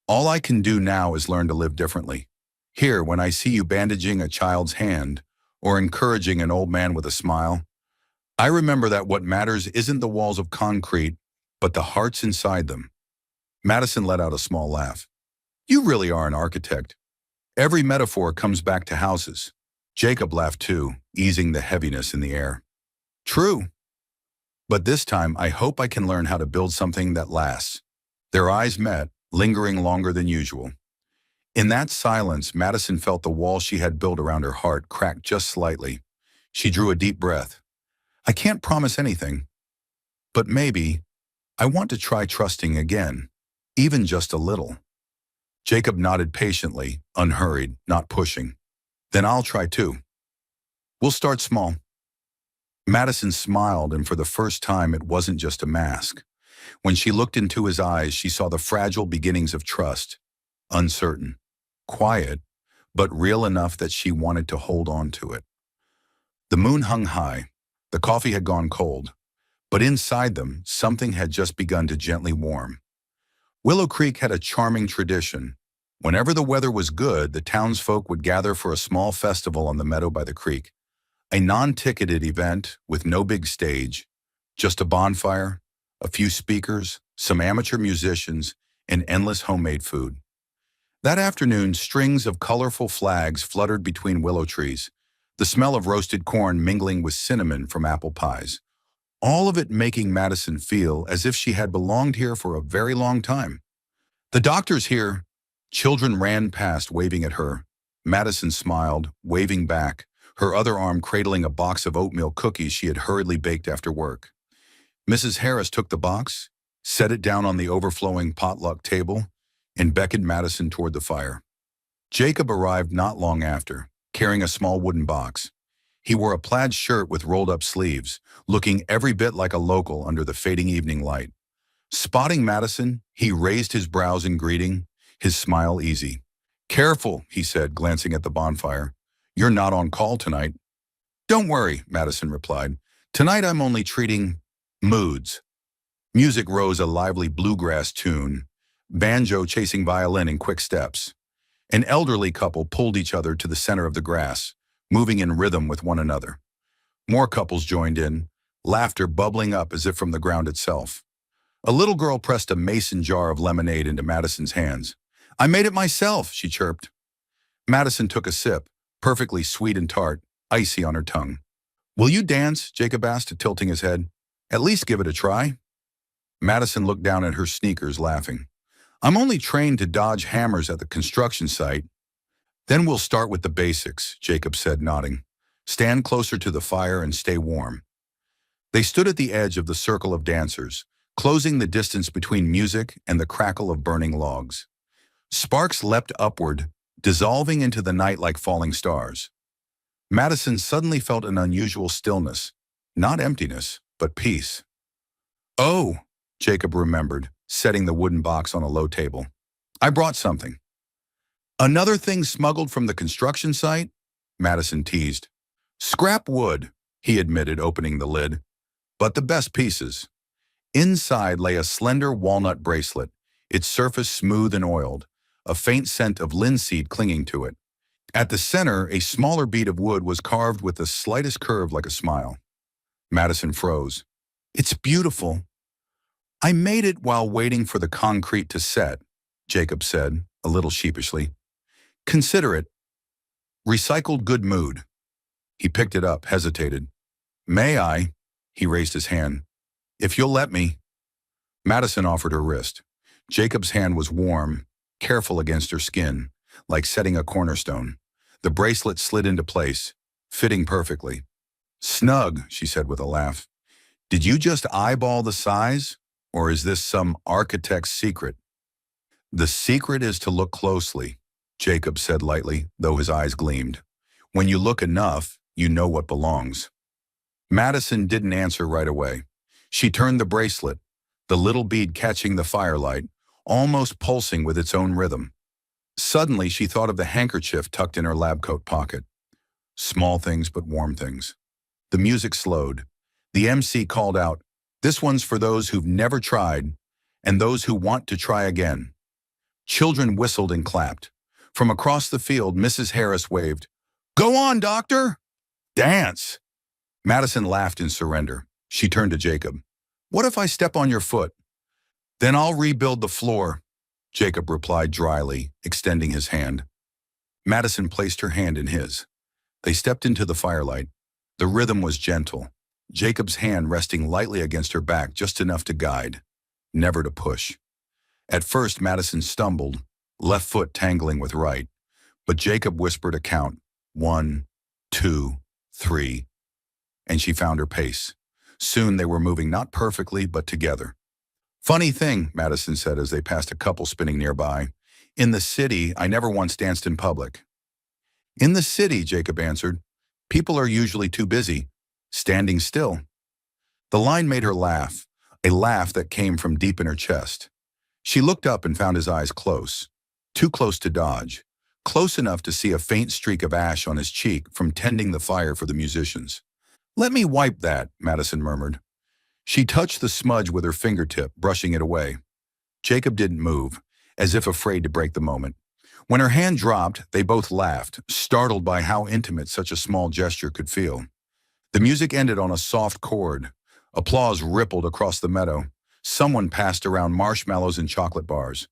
All I can do now is learn to live differently. Here, when I see you bandaging a child's hand or encouraging an old man with a smile, I remember that what matters isn't the walls of concrete, but the hearts inside them." Madison let out a small laugh. "You really are an architect. Every metaphor comes back to houses." Jacob laughed too, easing the heaviness in the air. "True. But this time, I hope I can learn how to build something that lasts." Their eyes met, lingering longer than usual. In that silence, Madison felt the wall she had built around her heart crack just slightly. She drew a deep breath. "I can't promise anything, but maybe I want to try trusting again, even just a little." Jacob nodded patiently, unhurried, not pushing. "Then I'll try too. We'll start small." Madison smiled, and for the first time it wasn't just a mask. When she looked into his eyes, she saw the fragile beginnings of trust, uncertain, quiet, but real enough that she wanted to hold on to it. The moon hung high. The coffee had gone cold, but inside them, something had just begun to gently warm. Willow Creek had a charming tradition. Whenever the weather was good, the townsfolk would gather for a small festival on the meadow by the creek. A non-ticketed event with no big stage, just a bonfire, a few speakers, some amateur musicians, and endless homemade food. That afternoon, strings of colorful flags fluttered between willow trees, the smell of roasted corn mingling with cinnamon from apple pies, all of it making Madison feel as if she had belonged here for a very long time. "The doctor's here," Children ran past, waving at her. Madison smiled, waving back, her other arm cradling a box of oatmeal cookies she had hurriedly baked after work. Mrs. Harris took the box, set it down on the overflowing potluck table, and beckoned Madison toward the fire. Jacob arrived not long after, carrying a small wooden box. He wore a plaid shirt with rolled-up sleeves, looking every bit like a local under the fading evening light. Spotting Madison, he raised his brows in greeting, his smile easy. "Careful," he said, glancing at the bonfire. "You're not on call tonight." "Don't worry," Madison replied. "Tonight I'm only treating moods." Music rose, a lively bluegrass tune, banjo chasing violin in quick steps. An elderly couple pulled each other to the center of the grass, moving in rhythm with one another. More couples joined in, laughter bubbling up as if from the ground itself. A little girl pressed a mason jar of lemonade into Madison's hands. "I made it myself," she chirped. Madison took a sip, perfectly sweet and tart, icy on her tongue. "Will you dance?" Jacob asked, tilting his head. "At least give it a try." Madison looked down at her sneakers, laughing. "I'm only trained to dodge hammers at the construction site." "Then we'll start with the basics," Jacob said, nodding. "Stand closer to the fire and stay warm." They stood at the edge of the circle of dancers, closing the distance between music and the crackle of burning logs. Sparks leapt upward, dissolving into the night like falling stars. Madison suddenly felt an unusual stillness, not emptiness, but peace. "Oh," Jacob remembered, setting the wooden box on a low table. "I brought something." "Another thing smuggled from the construction site?" Madison teased. "Scrap wood," he admitted, opening the lid. "But the best pieces." Inside lay a slender walnut bracelet, its surface smooth and oiled, a faint scent of linseed clinging to it. At the center, a smaller bead of wood was carved with the slightest curve like a smile. Madison froze. "It's beautiful." "I made it while waiting for the concrete to set," Jacob said, a little sheepishly. "Consider it recycled good mood." He picked it up, hesitated. "May I?" He raised his hand. "If you'll let me." Madison offered her wrist. Jacob's hand was warm, careful against her skin, like setting a cornerstone. The bracelet slid into place, fitting perfectly. "Snug," she said with a laugh. "Did you just eyeball the size, or is this some architect's secret?" "The secret is to look closely," Jacob said lightly, though his eyes gleamed. "When you look enough, you know what belongs." Madison didn't answer right away. She turned the bracelet, the little bead catching the firelight, almost pulsing with its own rhythm. Suddenly, she thought of the handkerchief tucked in her lab coat pocket. Small things but warm things. The music slowed. The MC called out, "This one's for those who've never tried and those who want to try again." Children whistled and clapped. From across the field, Mrs. Harris waved, "Go on, doctor! Dance!" Madison laughed in surrender. She turned to Jacob. "What if I step on your foot?" "Then I'll rebuild the floor," Jacob replied dryly, extending his hand. Madison placed her hand in his. They stepped into the firelight. The rhythm was gentle, Jacob's hand resting lightly against her back, just enough to guide, never to push. At first, Madison stumbled, left foot tangling with right, but Jacob whispered a count, 1, 2, 3, and she found her pace. Soon they were moving not perfectly, but together. "Funny thing," Madison said as they passed a couple spinning nearby. "In the city, I never once danced in public." "In the city," Jacob answered, "people are usually too busy, standing still." The line made her laugh, a laugh that came from deep in her chest. She looked up and found his eyes close, too close to dodge, close enough to see a faint streak of ash on his cheek from tending the fire for the musicians. "Let me wipe that," Madison murmured. She touched the smudge with her fingertip, brushing it away. Jacob didn't move, as if afraid to break the moment. When her hand dropped, they both laughed, startled by how intimate such a small gesture could feel. The music ended on a soft chord. Applause rippled across the meadow. Someone passed around marshmallows and chocolate bars.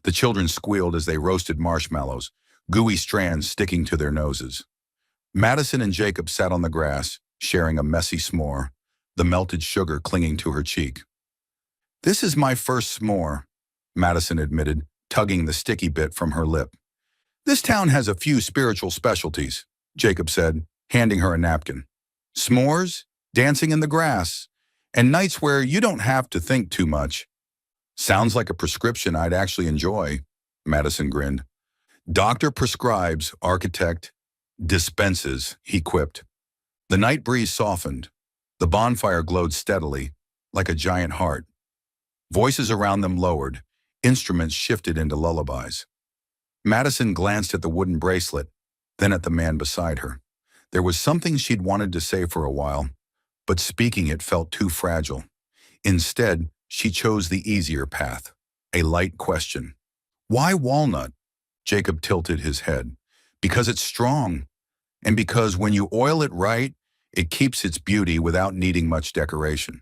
The children squealed as they roasted marshmallows, gooey strands sticking to their noses. Madison and Jacob sat on the grass, sharing a messy s'more, the melted sugar clinging to her cheek. "This is my first s'more," Madison admitted, tugging the sticky bit from her lip. This town has a few spiritual specialties, Jacob said, handing her a napkin. S'mores, dancing in the grass, and nights where you don't have to think too much. Sounds like a prescription I'd actually enjoy, Madison grinned. Doctor prescribes, architect dispenses, he quipped. The night breeze softened. The bonfire glowed steadily, like a giant heart. Voices around them lowered. Instruments shifted into lullabies. Madison glanced at the wooden bracelet, then at the man beside her. There was something she'd wanted to say for a while, but speaking it felt too fragile. Instead, she chose the easier path, a light question. Why walnut? Jacob tilted his head. Because it's strong, and because when you oil it right, it keeps its beauty without needing much decoration.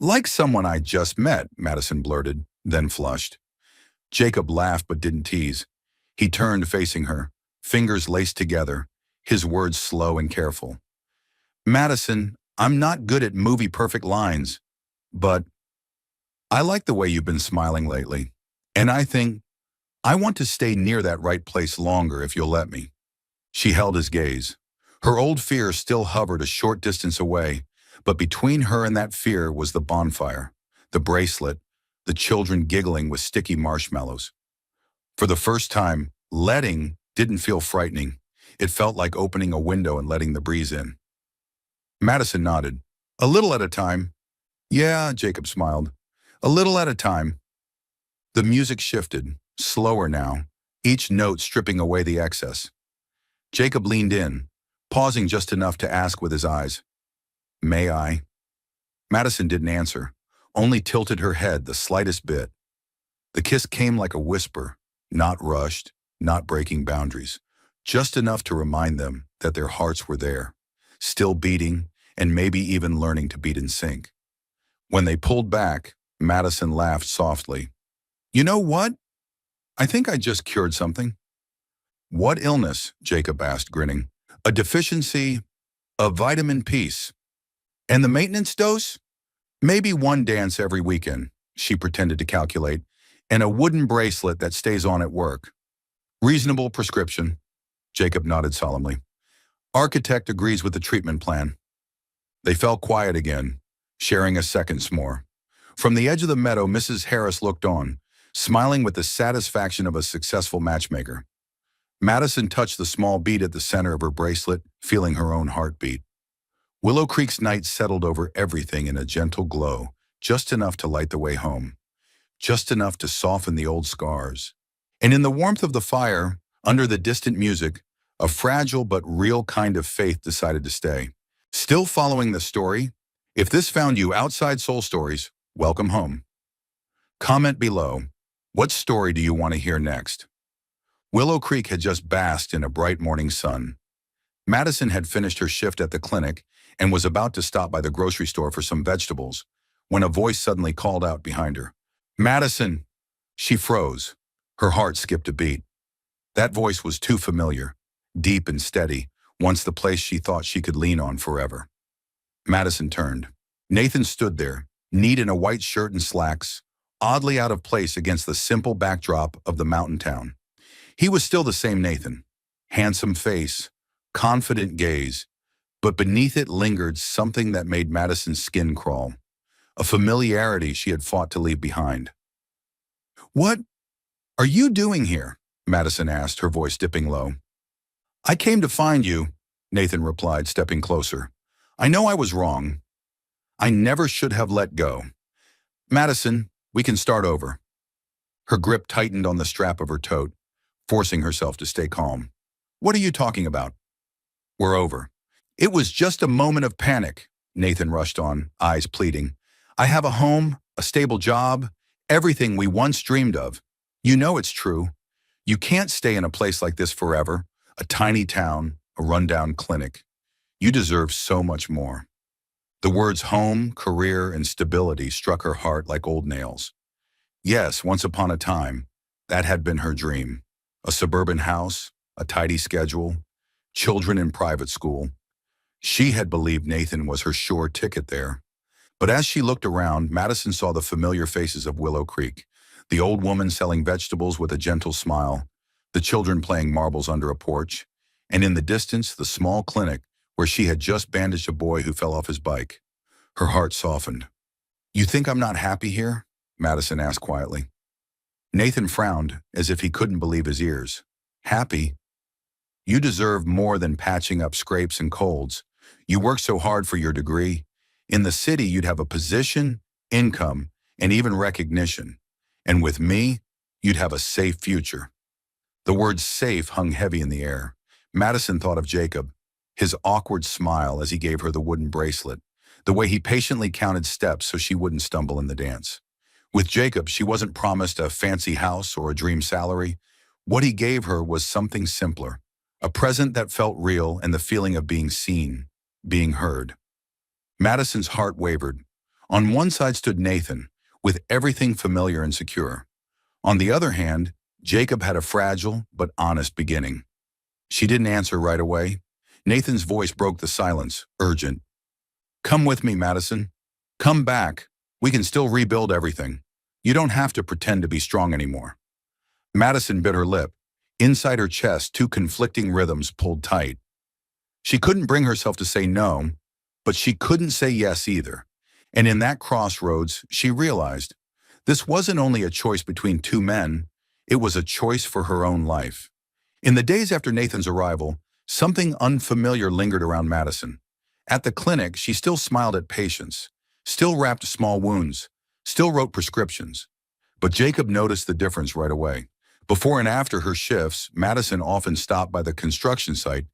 Like someone I just met, Madison blurted, then flushed. Jacob laughed but didn't tease. He turned facing her, fingers laced together, his words slow and careful. Madison, I'm not good at movie-perfect lines, but I like the way you've been smiling lately, and I think I want to stay near that right place longer if you'll let me. She held his gaze. Her old fear still hovered a short distance away, but between her and that fear was the bonfire, the bracelet, the children giggling with sticky marshmallows. For the first time, letting didn't feel frightening. It felt like opening a window and letting the breeze in. Madison nodded. A little at a time. Yeah, Jacob smiled. A little at a time. The music shifted, slower now, each note stripping away the excess. Jacob leaned in, pausing just enough to ask with his eyes, May I? Madison didn't answer, only tilted her head the slightest bit. The kiss came like a whisper, not rushed, not breaking boundaries, just enough to remind them that their hearts were there, still beating and maybe even learning to beat in sync. When they pulled back, Madison laughed softly. You know what? I think I just cured something. What illness? Jacob asked, grinning. A deficiency of vitamin peace. And the maintenance dose? Maybe one dance every weekend, she pretended to calculate, and a wooden bracelet that stays on at work. Reasonable prescription, Jacob nodded solemnly. Architect agrees with the treatment plan. They fell quiet again, sharing a second s'more. From the edge of the meadow, Mrs. Harris looked on, smiling with the satisfaction of a successful matchmaker. Madison touched the small bead at the center of her bracelet, feeling her own heartbeat. Willow Creek's night settled over everything in a gentle glow, just enough to light the way home, just enough to soften the old scars. And in the warmth of the fire, under the distant music, a fragile but real kind of faith decided to stay. Still following the story? If this found you outside Soul Stories, welcome home. Comment below, what story do you want to hear next? Willow Creek had just basked in a bright morning sun. Madison had finished her shift at the clinic and was about to stop by the grocery store for some vegetables when a voice suddenly called out behind her. Madison! She froze. Her heart skipped a beat. That voice was too familiar, deep and steady, once the place she thought she could lean on forever. Madison turned. Nathan stood there, neat in a white shirt and slacks, oddly out of place against the simple backdrop of the mountain town. He was still the same Nathan. Handsome face, confident gaze, but beneath it lingered something that made Madison's skin crawl, a familiarity she had fought to leave behind. What are you doing here? Madison asked, her voice dipping low. I came to find you, Nathan replied, stepping closer. I know I was wrong. I never should have let go. Madison, we can start over. Her grip tightened on the strap of her tote, forcing herself to stay calm. What are you talking about? We're over. It was just a moment of panic, Nathan rushed on, eyes pleading. I have a home, a stable job, everything we once dreamed of. You know it's true. You can't stay in a place like this forever, a tiny town, a rundown clinic. You deserve so much more. The words home, career, and stability struck her heart like old nails. Yes, once upon a time, that had been her dream. A suburban house, a tidy schedule, children in private school. She had believed Nathan was her sure ticket there. But as she looked around, Madison saw the familiar faces of Willow Creek, The old woman selling vegetables with a gentle smile, the children playing marbles under a porch, and in the distance, the small clinic where she had just bandaged a boy who fell off his bike. Her heart softened. "You think I'm not happy here?" Madison asked quietly. Nathan frowned, as if he couldn't believe his ears. "Happy? You deserve more than patching up scrapes and colds. You work so hard for your degree. In the city, you'd have a position, income, and even recognition. And with me, you'd have a safe future." The word safe hung heavy in the air. Madison thought of Jacob, his awkward smile as he gave her the wooden bracelet, the way he patiently counted steps so she wouldn't stumble in the dance. With Jacob, she wasn't promised a fancy house or a dream salary. What he gave her was something simpler, a present that felt real and the feeling of being seen, being heard. Madison's heart wavered. On one side stood Nathan, with everything familiar and secure. On the other hand, Jacob had a fragile but honest beginning. She didn't answer right away. Nathan's voice broke the silence, urgent. "Come with me, Madison. Come back. We can still rebuild everything. You don't have to pretend to be strong anymore." Madison bit her lip. Inside her chest, two conflicting rhythms pulled tight. She couldn't bring herself to say no, but she couldn't say yes either. And in that crossroads, she realized this wasn't only a choice between two men, it was a choice for her own life. In the days after Nathan's arrival, something unfamiliar lingered around Madison. At the clinic, she still smiled at patients, still wrapped small wounds, still wrote prescriptions. But Jacob noticed the difference right away. Before and after her shifts, Madison often stopped by the construction site,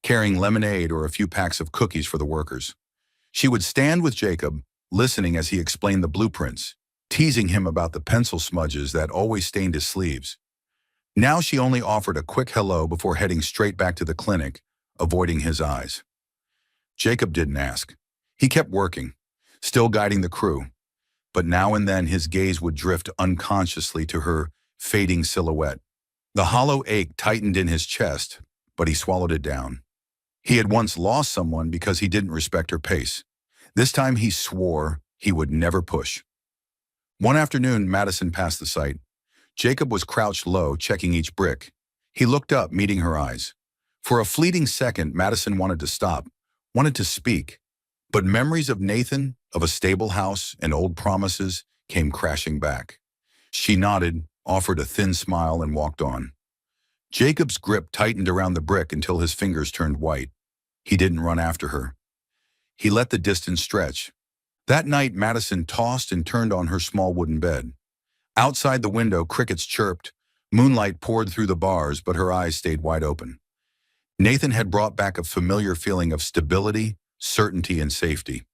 carrying lemonade or a few packs of cookies for the workers. She would stand with Jacob, listening as he explained the blueprints, teasing him about the pencil smudges that always stained his sleeves. Now she only offered a quick hello before heading straight back to the clinic, avoiding his eyes. Jacob didn't ask. He kept working, still guiding the crew, but now and then his gaze would drift unconsciously to her fading silhouette. The hollow ache tightened in his chest, but he swallowed it down. He had once lost someone because he didn't respect her pace. This time he swore he would never push. One afternoon, Madison passed the site. Jacob was crouched low, checking each brick. He looked up, meeting her eyes. For a fleeting second, Madison wanted to stop, wanted to speak. But memories of Nathan, of a stable house, and old promises came crashing back. She nodded, offered a thin smile, and walked on. Jacob's grip tightened around the brick until his fingers turned white. He didn't run after her. He let the distance stretch. That night, Madison tossed and turned on her small wooden bed. Outside the window, crickets chirped. Moonlight poured through the bars, but her eyes stayed wide open. Nathan had brought back a familiar feeling of stability, certainty, and safety.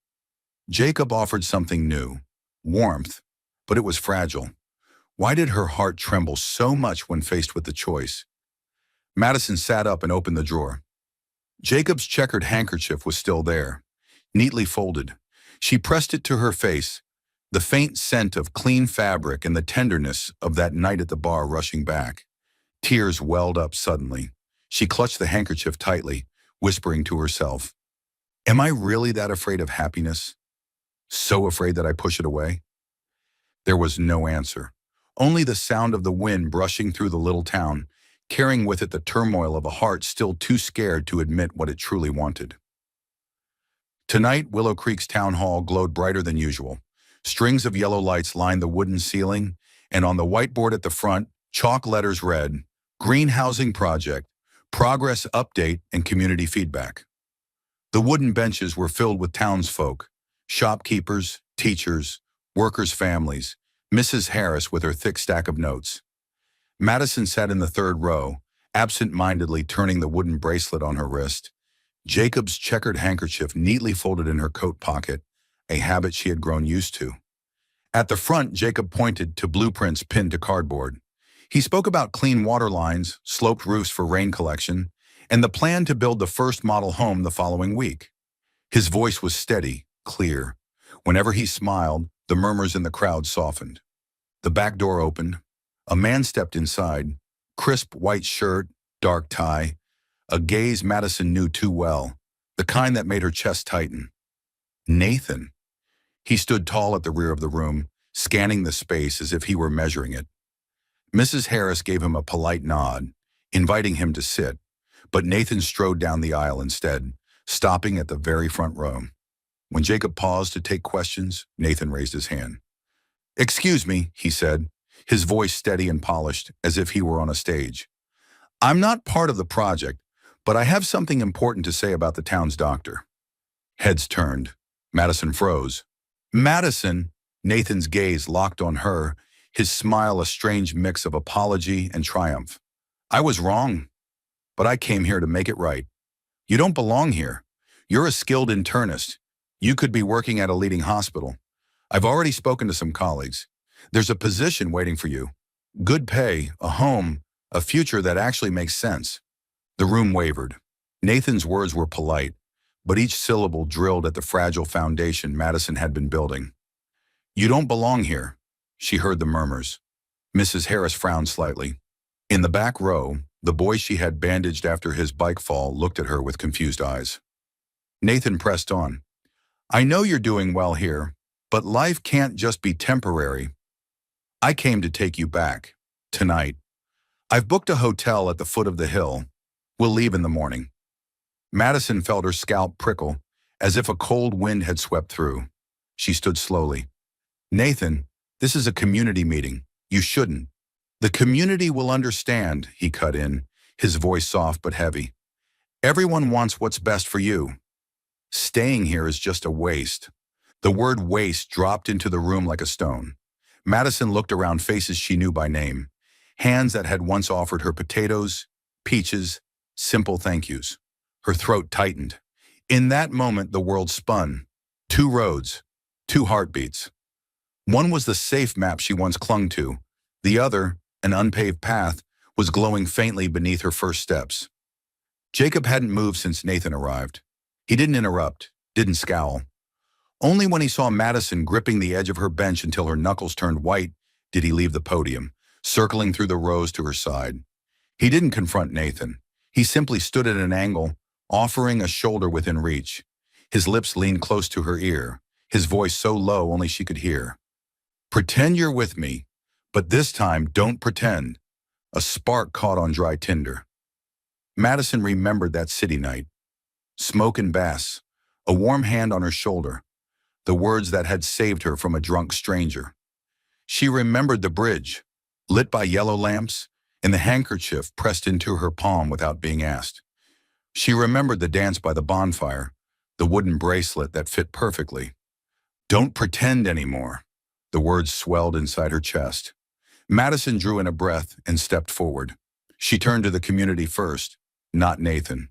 Jacob offered something new, warmth, but it was fragile. Why did her heart tremble so much when faced with the choice? Madison sat up and opened the drawer. Jacob's checkered handkerchief was still there, neatly folded. She pressed it to her face, the faint scent of clean fabric and the tenderness of that night at the bar rushing back. Tears welled up suddenly. She clutched the handkerchief tightly, whispering to herself, "Am I really that afraid of happiness? So afraid that I push it away?" There was no answer, only the sound of the wind brushing through the little town, carrying with it the turmoil of a heart still too scared to admit what it truly wanted. Tonight, Willow Creek's town hall glowed brighter than usual. Strings of yellow lights lined the wooden ceiling, and on the whiteboard at the front, chalk letters read, "Green Housing Project, Progress Update and Community Feedback." The wooden benches were filled with townsfolk, shopkeepers, teachers, workers' families, Mrs. Harris with her thick stack of notes. Madison sat in the third row, absent-mindedly turning the wooden bracelet on her wrist. Jacob's checkered handkerchief neatly folded in her coat pocket, a habit she had grown used to. At the front, Jacob pointed to blueprints pinned to cardboard. He spoke about clean water lines, sloped roofs for rain collection, and the plan to build the first model home the following week. His voice was steady, clear. Whenever he smiled, the murmurs in the crowd softened. The back door opened. A man stepped inside, crisp white shirt, dark tie, a gaze Madison knew too well, the kind that made her chest tighten. Nathan. He stood tall at the rear of the room, scanning the space as if he were measuring it. Mrs. Harris gave him a polite nod, inviting him to sit, but Nathan strode down the aisle instead, stopping at the very front row. When Jacob paused to take questions, Nathan raised his hand. "Excuse me," he said, his voice steady and polished, as if he were on a stage. "I'm not part of the project, but I have something important to say about the town's doctor." Heads turned. Madison froze. "Madison," Nathan's gaze locked on her, his smile a strange mix of apology and triumph. "I was wrong, but I came here to make it right. You don't belong here. You're a skilled internist. You could be working at a leading hospital. I've already spoken to some colleagues. There's a position waiting for you. Good pay, a home, a future that actually makes sense." The room wavered. Nathan's words were polite, but each syllable drilled at the fragile foundation Madison had been building. "You don't belong here," she heard the murmurs. Mrs. Harris frowned slightly. In the back row, the boy she had bandaged after his bike fall looked at her with confused eyes. Nathan pressed on. "I know you're doing well here, but life can't just be temporary. I came to take you back. Tonight. I've booked a hotel at the foot of the hill. We'll leave in the morning." Madison felt her scalp prickle, as if a cold wind had swept through. She stood slowly. "Nathan, this is a community meeting. You shouldn't." "The community will understand," he cut in, his voice soft but heavy. "Everyone wants what's best for you. Staying here is just a waste." The word waste dropped into the room like a stone. Madison looked around faces she knew by name, hands that had once offered her potatoes, peaches, simple thank yous. Her throat tightened. In that moment, the world spun. Two roads, two heartbeats. One was the safe map she once clung to. The other, an unpaved path, was glowing faintly beneath her first steps. Jacob hadn't moved since Nathan arrived. He didn't interrupt, didn't scowl. Only when he saw Madison gripping the edge of her bench until her knuckles turned white did he leave the podium, circling through the rows to her side. He didn't confront Nathan. He simply stood at an angle, offering a shoulder within reach. His lips leaned close to her ear, his voice so low only she could hear. "Pretend you're with me, but this time don't pretend." A spark caught on dry tinder. Madison remembered that city night. Smoke and bass, a warm hand on her shoulder, the words that had saved her from a drunk stranger. She remembered the bridge, lit by yellow lamps, and the handkerchief pressed into her palm without being asked. She remembered the dance by the bonfire, the wooden bracelet that fit perfectly. "Don't pretend anymore." The words swelled inside her chest. Madison drew in a breath and stepped forward. She turned to the community first, not Nathan.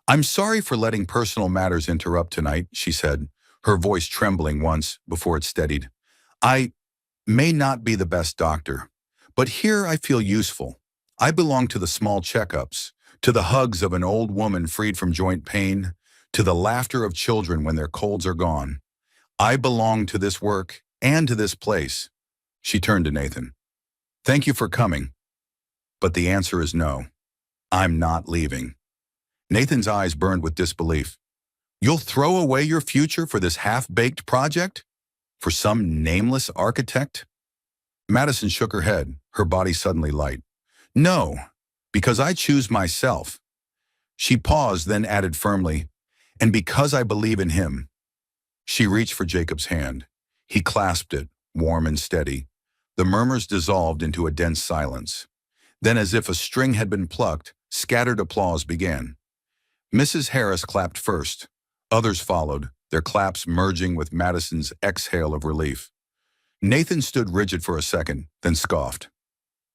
"I'm sorry for letting personal matters interrupt tonight," she said, her voice trembling once before it steadied. "I may not be the best doctor, but here I feel useful. I belong to the small checkups, to the hugs of an old woman freed from joint pain, to the laughter of children when their colds are gone. I belong to this work and to this place." She turned to Nathan. "Thank you for coming, but the answer is no. I'm not leaving." Nathan's eyes burned with disbelief. "You'll throw away your future for this half-baked project? For some nameless architect?" Madison shook her head, her body suddenly light. "No, because I choose myself." She paused, then added firmly, "And because I believe in him." She reached for Jacob's hand. He clasped it, warm and steady. The murmurs dissolved into a dense silence. Then, as if a string had been plucked, scattered applause began. Mrs. Harris clapped first. Others followed, their claps merging with Madison's exhale of relief. Nathan stood rigid for a second, then scoffed.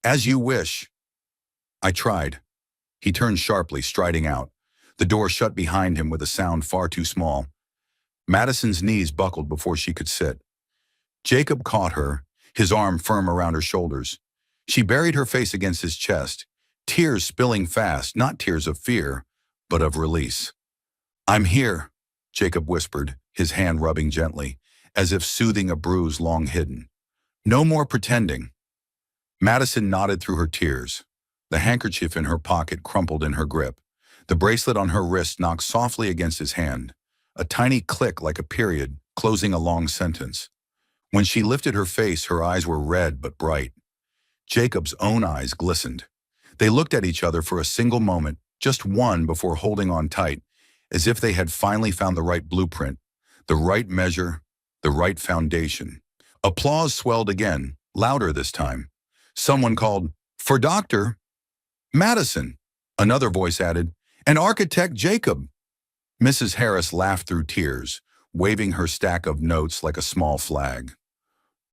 "As you wish." "I tried." He turned sharply, striding out. The door shut behind him with a sound far too small. Madison's knees buckled before she could sit. Jacob caught her, his arm firm around her shoulders. She buried her face against his chest, tears spilling fast, not tears of fear, but of release. "I'm here," Jacob whispered, his hand rubbing gently, as if soothing a bruise long hidden. "No more pretending." Madison nodded through her tears. The handkerchief in her pocket crumpled in her grip. The bracelet on her wrist knocked softly against his hand, a tiny click like a period, closing a long sentence. When she lifted her face, her eyes were red but bright. Jacob's own eyes glistened. They looked at each other for a single moment, just one before holding on tight, as if they had finally found the right blueprint, the right measure, the right foundation. Applause swelled again, louder this time. Someone called, "For Dr. Madison." Another voice added, "And Architect Jacob." Mrs. Harris laughed through tears, waving her stack of notes like a small flag.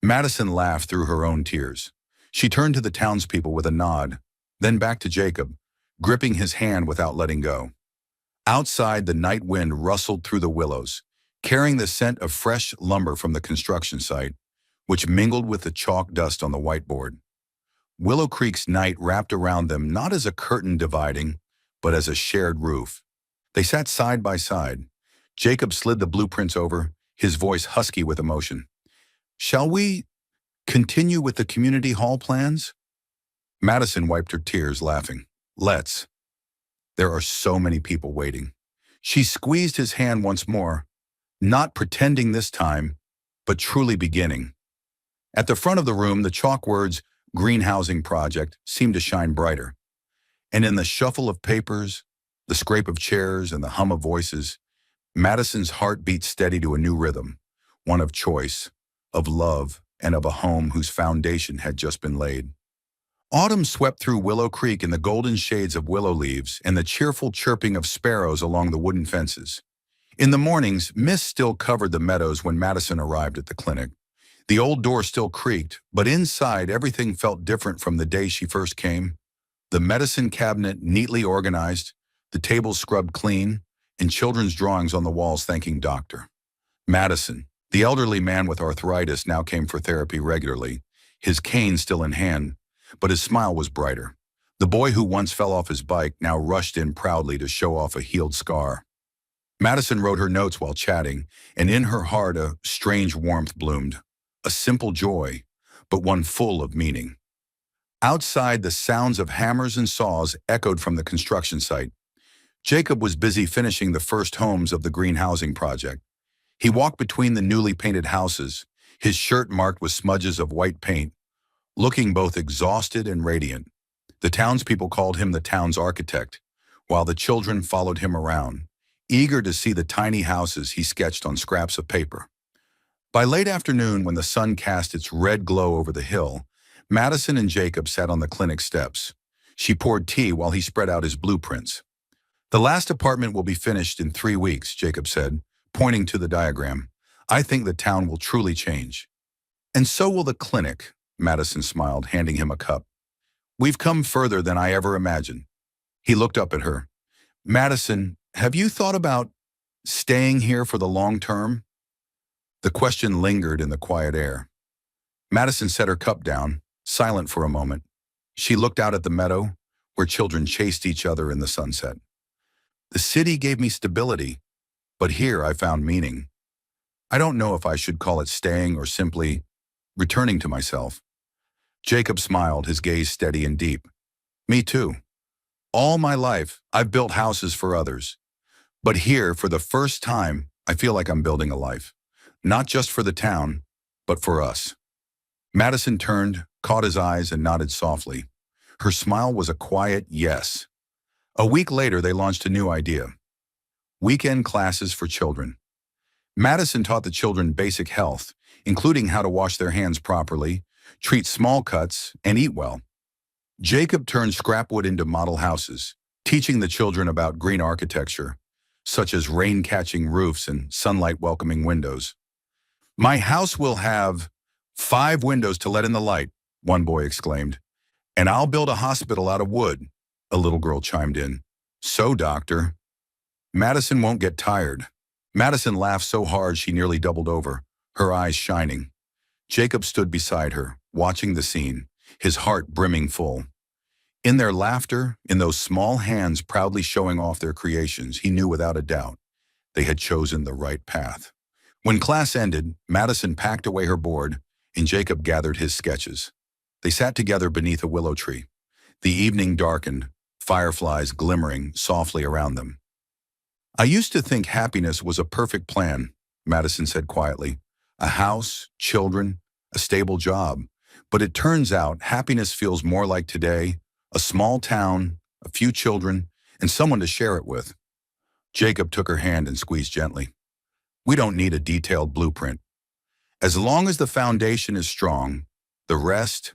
Madison laughed through her own tears. She turned to the townspeople with a nod, then back to Jacob, gripping his hand without letting go. Outside, the night wind rustled through the willows, carrying the scent of fresh lumber from the construction site, which mingled with the chalk dust on the whiteboard. Willow Creek's night wrapped around them not as a curtain dividing, but as a shared roof. They sat side by side. Jacob slid the blueprints over, his voice husky with emotion. "Shall we continue with the community hall plans?" Madison wiped her tears, laughing. "Let's. There are so many people waiting." She squeezed his hand once more, not pretending this time, but truly beginning. At the front of the room, the chalk words, "Green Housing Project," seemed to shine brighter. And in the shuffle of papers, the scrape of chairs, and the hum of voices, Madison's heart beat steady to a new rhythm, one of choice, of love, and of a home whose foundation had just been laid. Autumn swept through Willow Creek in the golden shades of willow leaves and the cheerful chirping of sparrows along the wooden fences. In the mornings, mist still covered the meadows when Madison arrived at the clinic. The old door still creaked, but inside everything felt different from the day she first came. The medicine cabinet neatly organized, the tables scrubbed clean, and children's drawings on the walls thanking Dr. Madison. The elderly man with arthritis now came for therapy regularly, his cane still in hand, but his smile was brighter. The boy who once fell off his bike now rushed in proudly to show off a healed scar. Madison wrote her notes while chatting, and in her heart a strange warmth bloomed. A simple joy, but one full of meaning. Outside, the sounds of hammers and saws echoed from the construction site. Jacob was busy finishing the first homes of the green housing project. He walked between the newly painted houses, his shirt marked with smudges of white paint, looking both exhausted and radiant. The townspeople called him the town's architect, while the children followed him around, eager to see the tiny houses he sketched on scraps of paper. By late afternoon, when the sun cast its red glow over the hill, Madison and Jacob sat on the clinic steps. She poured tea while he spread out his blueprints. "The last apartment will be finished in 3 weeks," Jacob said, pointing to the diagram. "I think the town will truly change." "And so will the clinic," Madison smiled, handing him a cup. "We've come further than I ever imagined." He looked up at her. "Madison, have you thought about staying here for the long term?" The question lingered in the quiet air. Madison set her cup down, silent for a moment. She looked out at the meadow, where children chased each other in the sunset. "The city gave me stability, but here I found meaning. I don't know if I should call it staying or simply returning to myself." Jacob smiled, his gaze steady and deep. "Me too. All my life, I've built houses for others. But here, for the first time, I feel like I'm building a life. Not just for the town, but for us." Madison turned, caught his eyes, and nodded softly. Her smile was a quiet yes. A week later, they launched a new idea. Weekend classes for children. Madison taught the children basic health, including how to wash their hands properly, treat small cuts, and eat well. Jacob turned scrapwood into model houses, teaching the children about green architecture, such as rain-catching roofs and sunlight-welcoming windows. "My house will have 5 windows to let in the light," one boy exclaimed. "And I'll build a hospital out of wood," a little girl chimed in. "So, doctor." "Madison won't get tired." Madison laughed so hard she nearly doubled over, her eyes shining. Jacob stood beside her, watching the scene, his heart brimming full. In their laughter, in those small hands proudly showing off their creations, he knew without a doubt they had chosen the right path. When class ended, Madison packed away her board, and Jacob gathered his sketches. They sat together beneath a willow tree. The evening darkened, fireflies glimmering softly around them. "I used to think happiness was a perfect plan," Madison said quietly. "A house, children, a stable job. But it turns out happiness feels more like today, a small town, a few children, and someone to share it with. Jacob took her hand and squeezed gently. We don't need a detailed blueprint. As long as the foundation is strong, the rest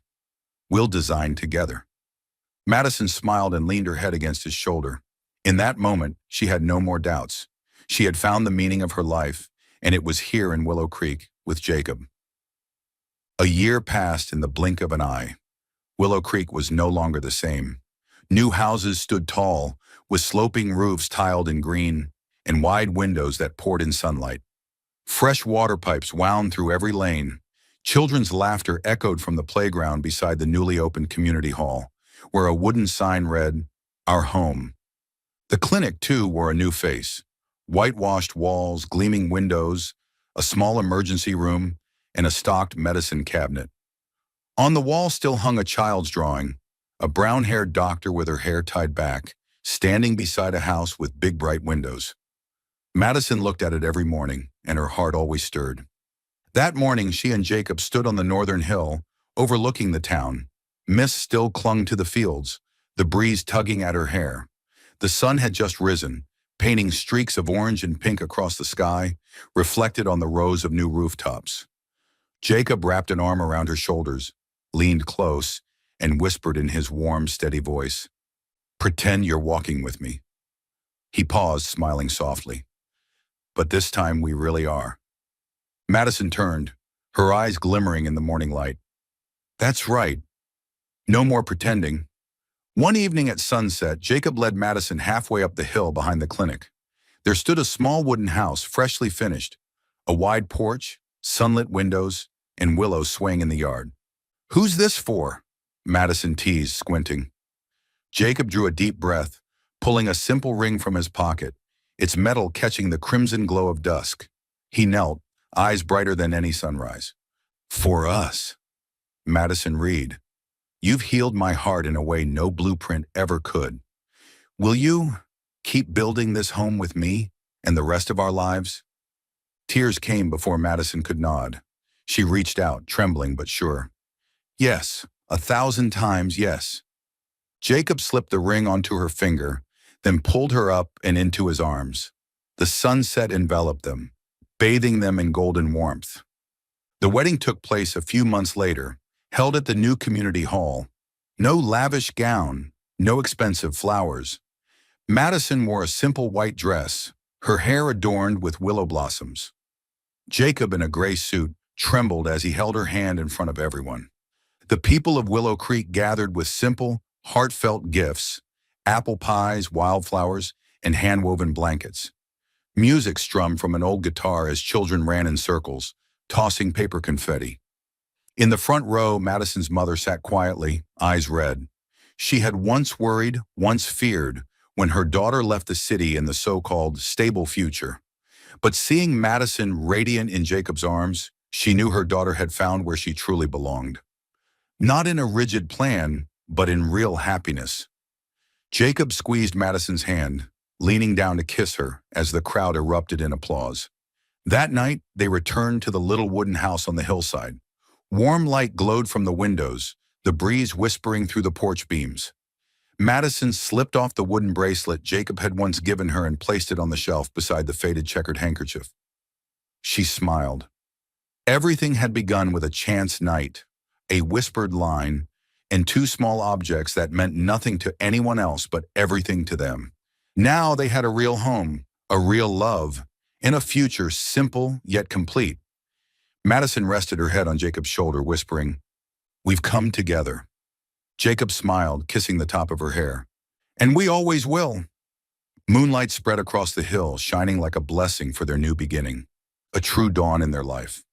we'll design together. Madison smiled and leaned her head against his shoulder. In that moment, she had no more doubts. She had found the meaning of her life, and it was here in Willow Creek with Jacob. A year passed in the blink of an eye. Willow Creek was no longer the same. New houses stood tall, with sloping roofs tiled in green, and wide windows that poured in sunlight. Fresh water pipes wound through every lane. Children's laughter echoed from the playground beside the newly opened community hall, where a wooden sign read, "Our Home." The clinic, too, wore a new face. Whitewashed walls, gleaming windows, a small emergency room, and a stocked medicine cabinet. On the wall still hung a child's drawing, a brown-haired doctor with her hair tied back, standing beside a house with big bright windows. Madison looked at it every morning, and her heart always stirred. That morning, she and Jacob stood on the northern hill, overlooking the town. Mist still clung to the fields, the breeze tugging at her hair. The sun had just risen, painting streaks of orange and pink across the sky, reflected on the rows of new rooftops. Jacob wrapped an arm around her shoulders, leaned close, and whispered in his warm, steady voice, "Pretend you're walking with me." He paused, smiling softly. "But this time we really are." Madison turned, her eyes glimmering in the morning light. "That's right. No more pretending." One evening at sunset, Jacob led Madison halfway up the hill behind the clinic. There stood a small wooden house, freshly finished, a wide porch, sunlit windows, and willows swaying in the yard. "Who's this for?" Madison teased, squinting. Jacob drew a deep breath, pulling a simple ring from his pocket, its metal catching the crimson glow of dusk. He knelt, eyes brighter than any sunrise. "For us." Madison read, "You've healed my heart in a way no blueprint ever could. Will you keep building this home with me and the rest of our lives?" Tears came before Madison could nod. She reached out, trembling but sure. "Yes, 1,000 times yes." Jacob slipped the ring onto her finger, then pulled her up and into his arms. The sunset enveloped them, bathing them in golden warmth. The wedding took place a few months later, held at the new community hall. No lavish gown, no expensive flowers. Madison wore a simple white dress, her hair adorned with willow blossoms. Jacob, in a gray suit, trembled as he held her hand in front of everyone. The people of Willow Creek gathered with simple, heartfelt gifts, apple pies, wildflowers, and hand-woven blankets. Music strummed from an old guitar as children ran in circles, tossing paper confetti. In the front row, Madison's mother sat quietly, eyes red. She had once worried, once feared, when her daughter left the city in the so-called stable future. But seeing Madison radiant in Jacob's arms, she knew her daughter had found where she truly belonged. Not in a rigid plan, but in real happiness. Jacob squeezed Madison's hand, leaning down to kiss her as the crowd erupted in applause. That night, they returned to the little wooden house on the hillside. Warm light glowed from the windows, the breeze whispering through the porch beams. Madison slipped off the wooden bracelet Jacob had once given her and placed it on the shelf beside the faded checkered handkerchief. She smiled. Everything had begun with a chance night, a whispered line, and two small objects that meant nothing to anyone else but everything to them. Now they had a real home, a real love, and a future simple yet complete. Madison rested her head on Jacob's shoulder, whispering, "We've come together." Jacob smiled, kissing the top of her hair. "And we always will." Moonlight spread across the hill, shining like a blessing for their new beginning, a true dawn in their life.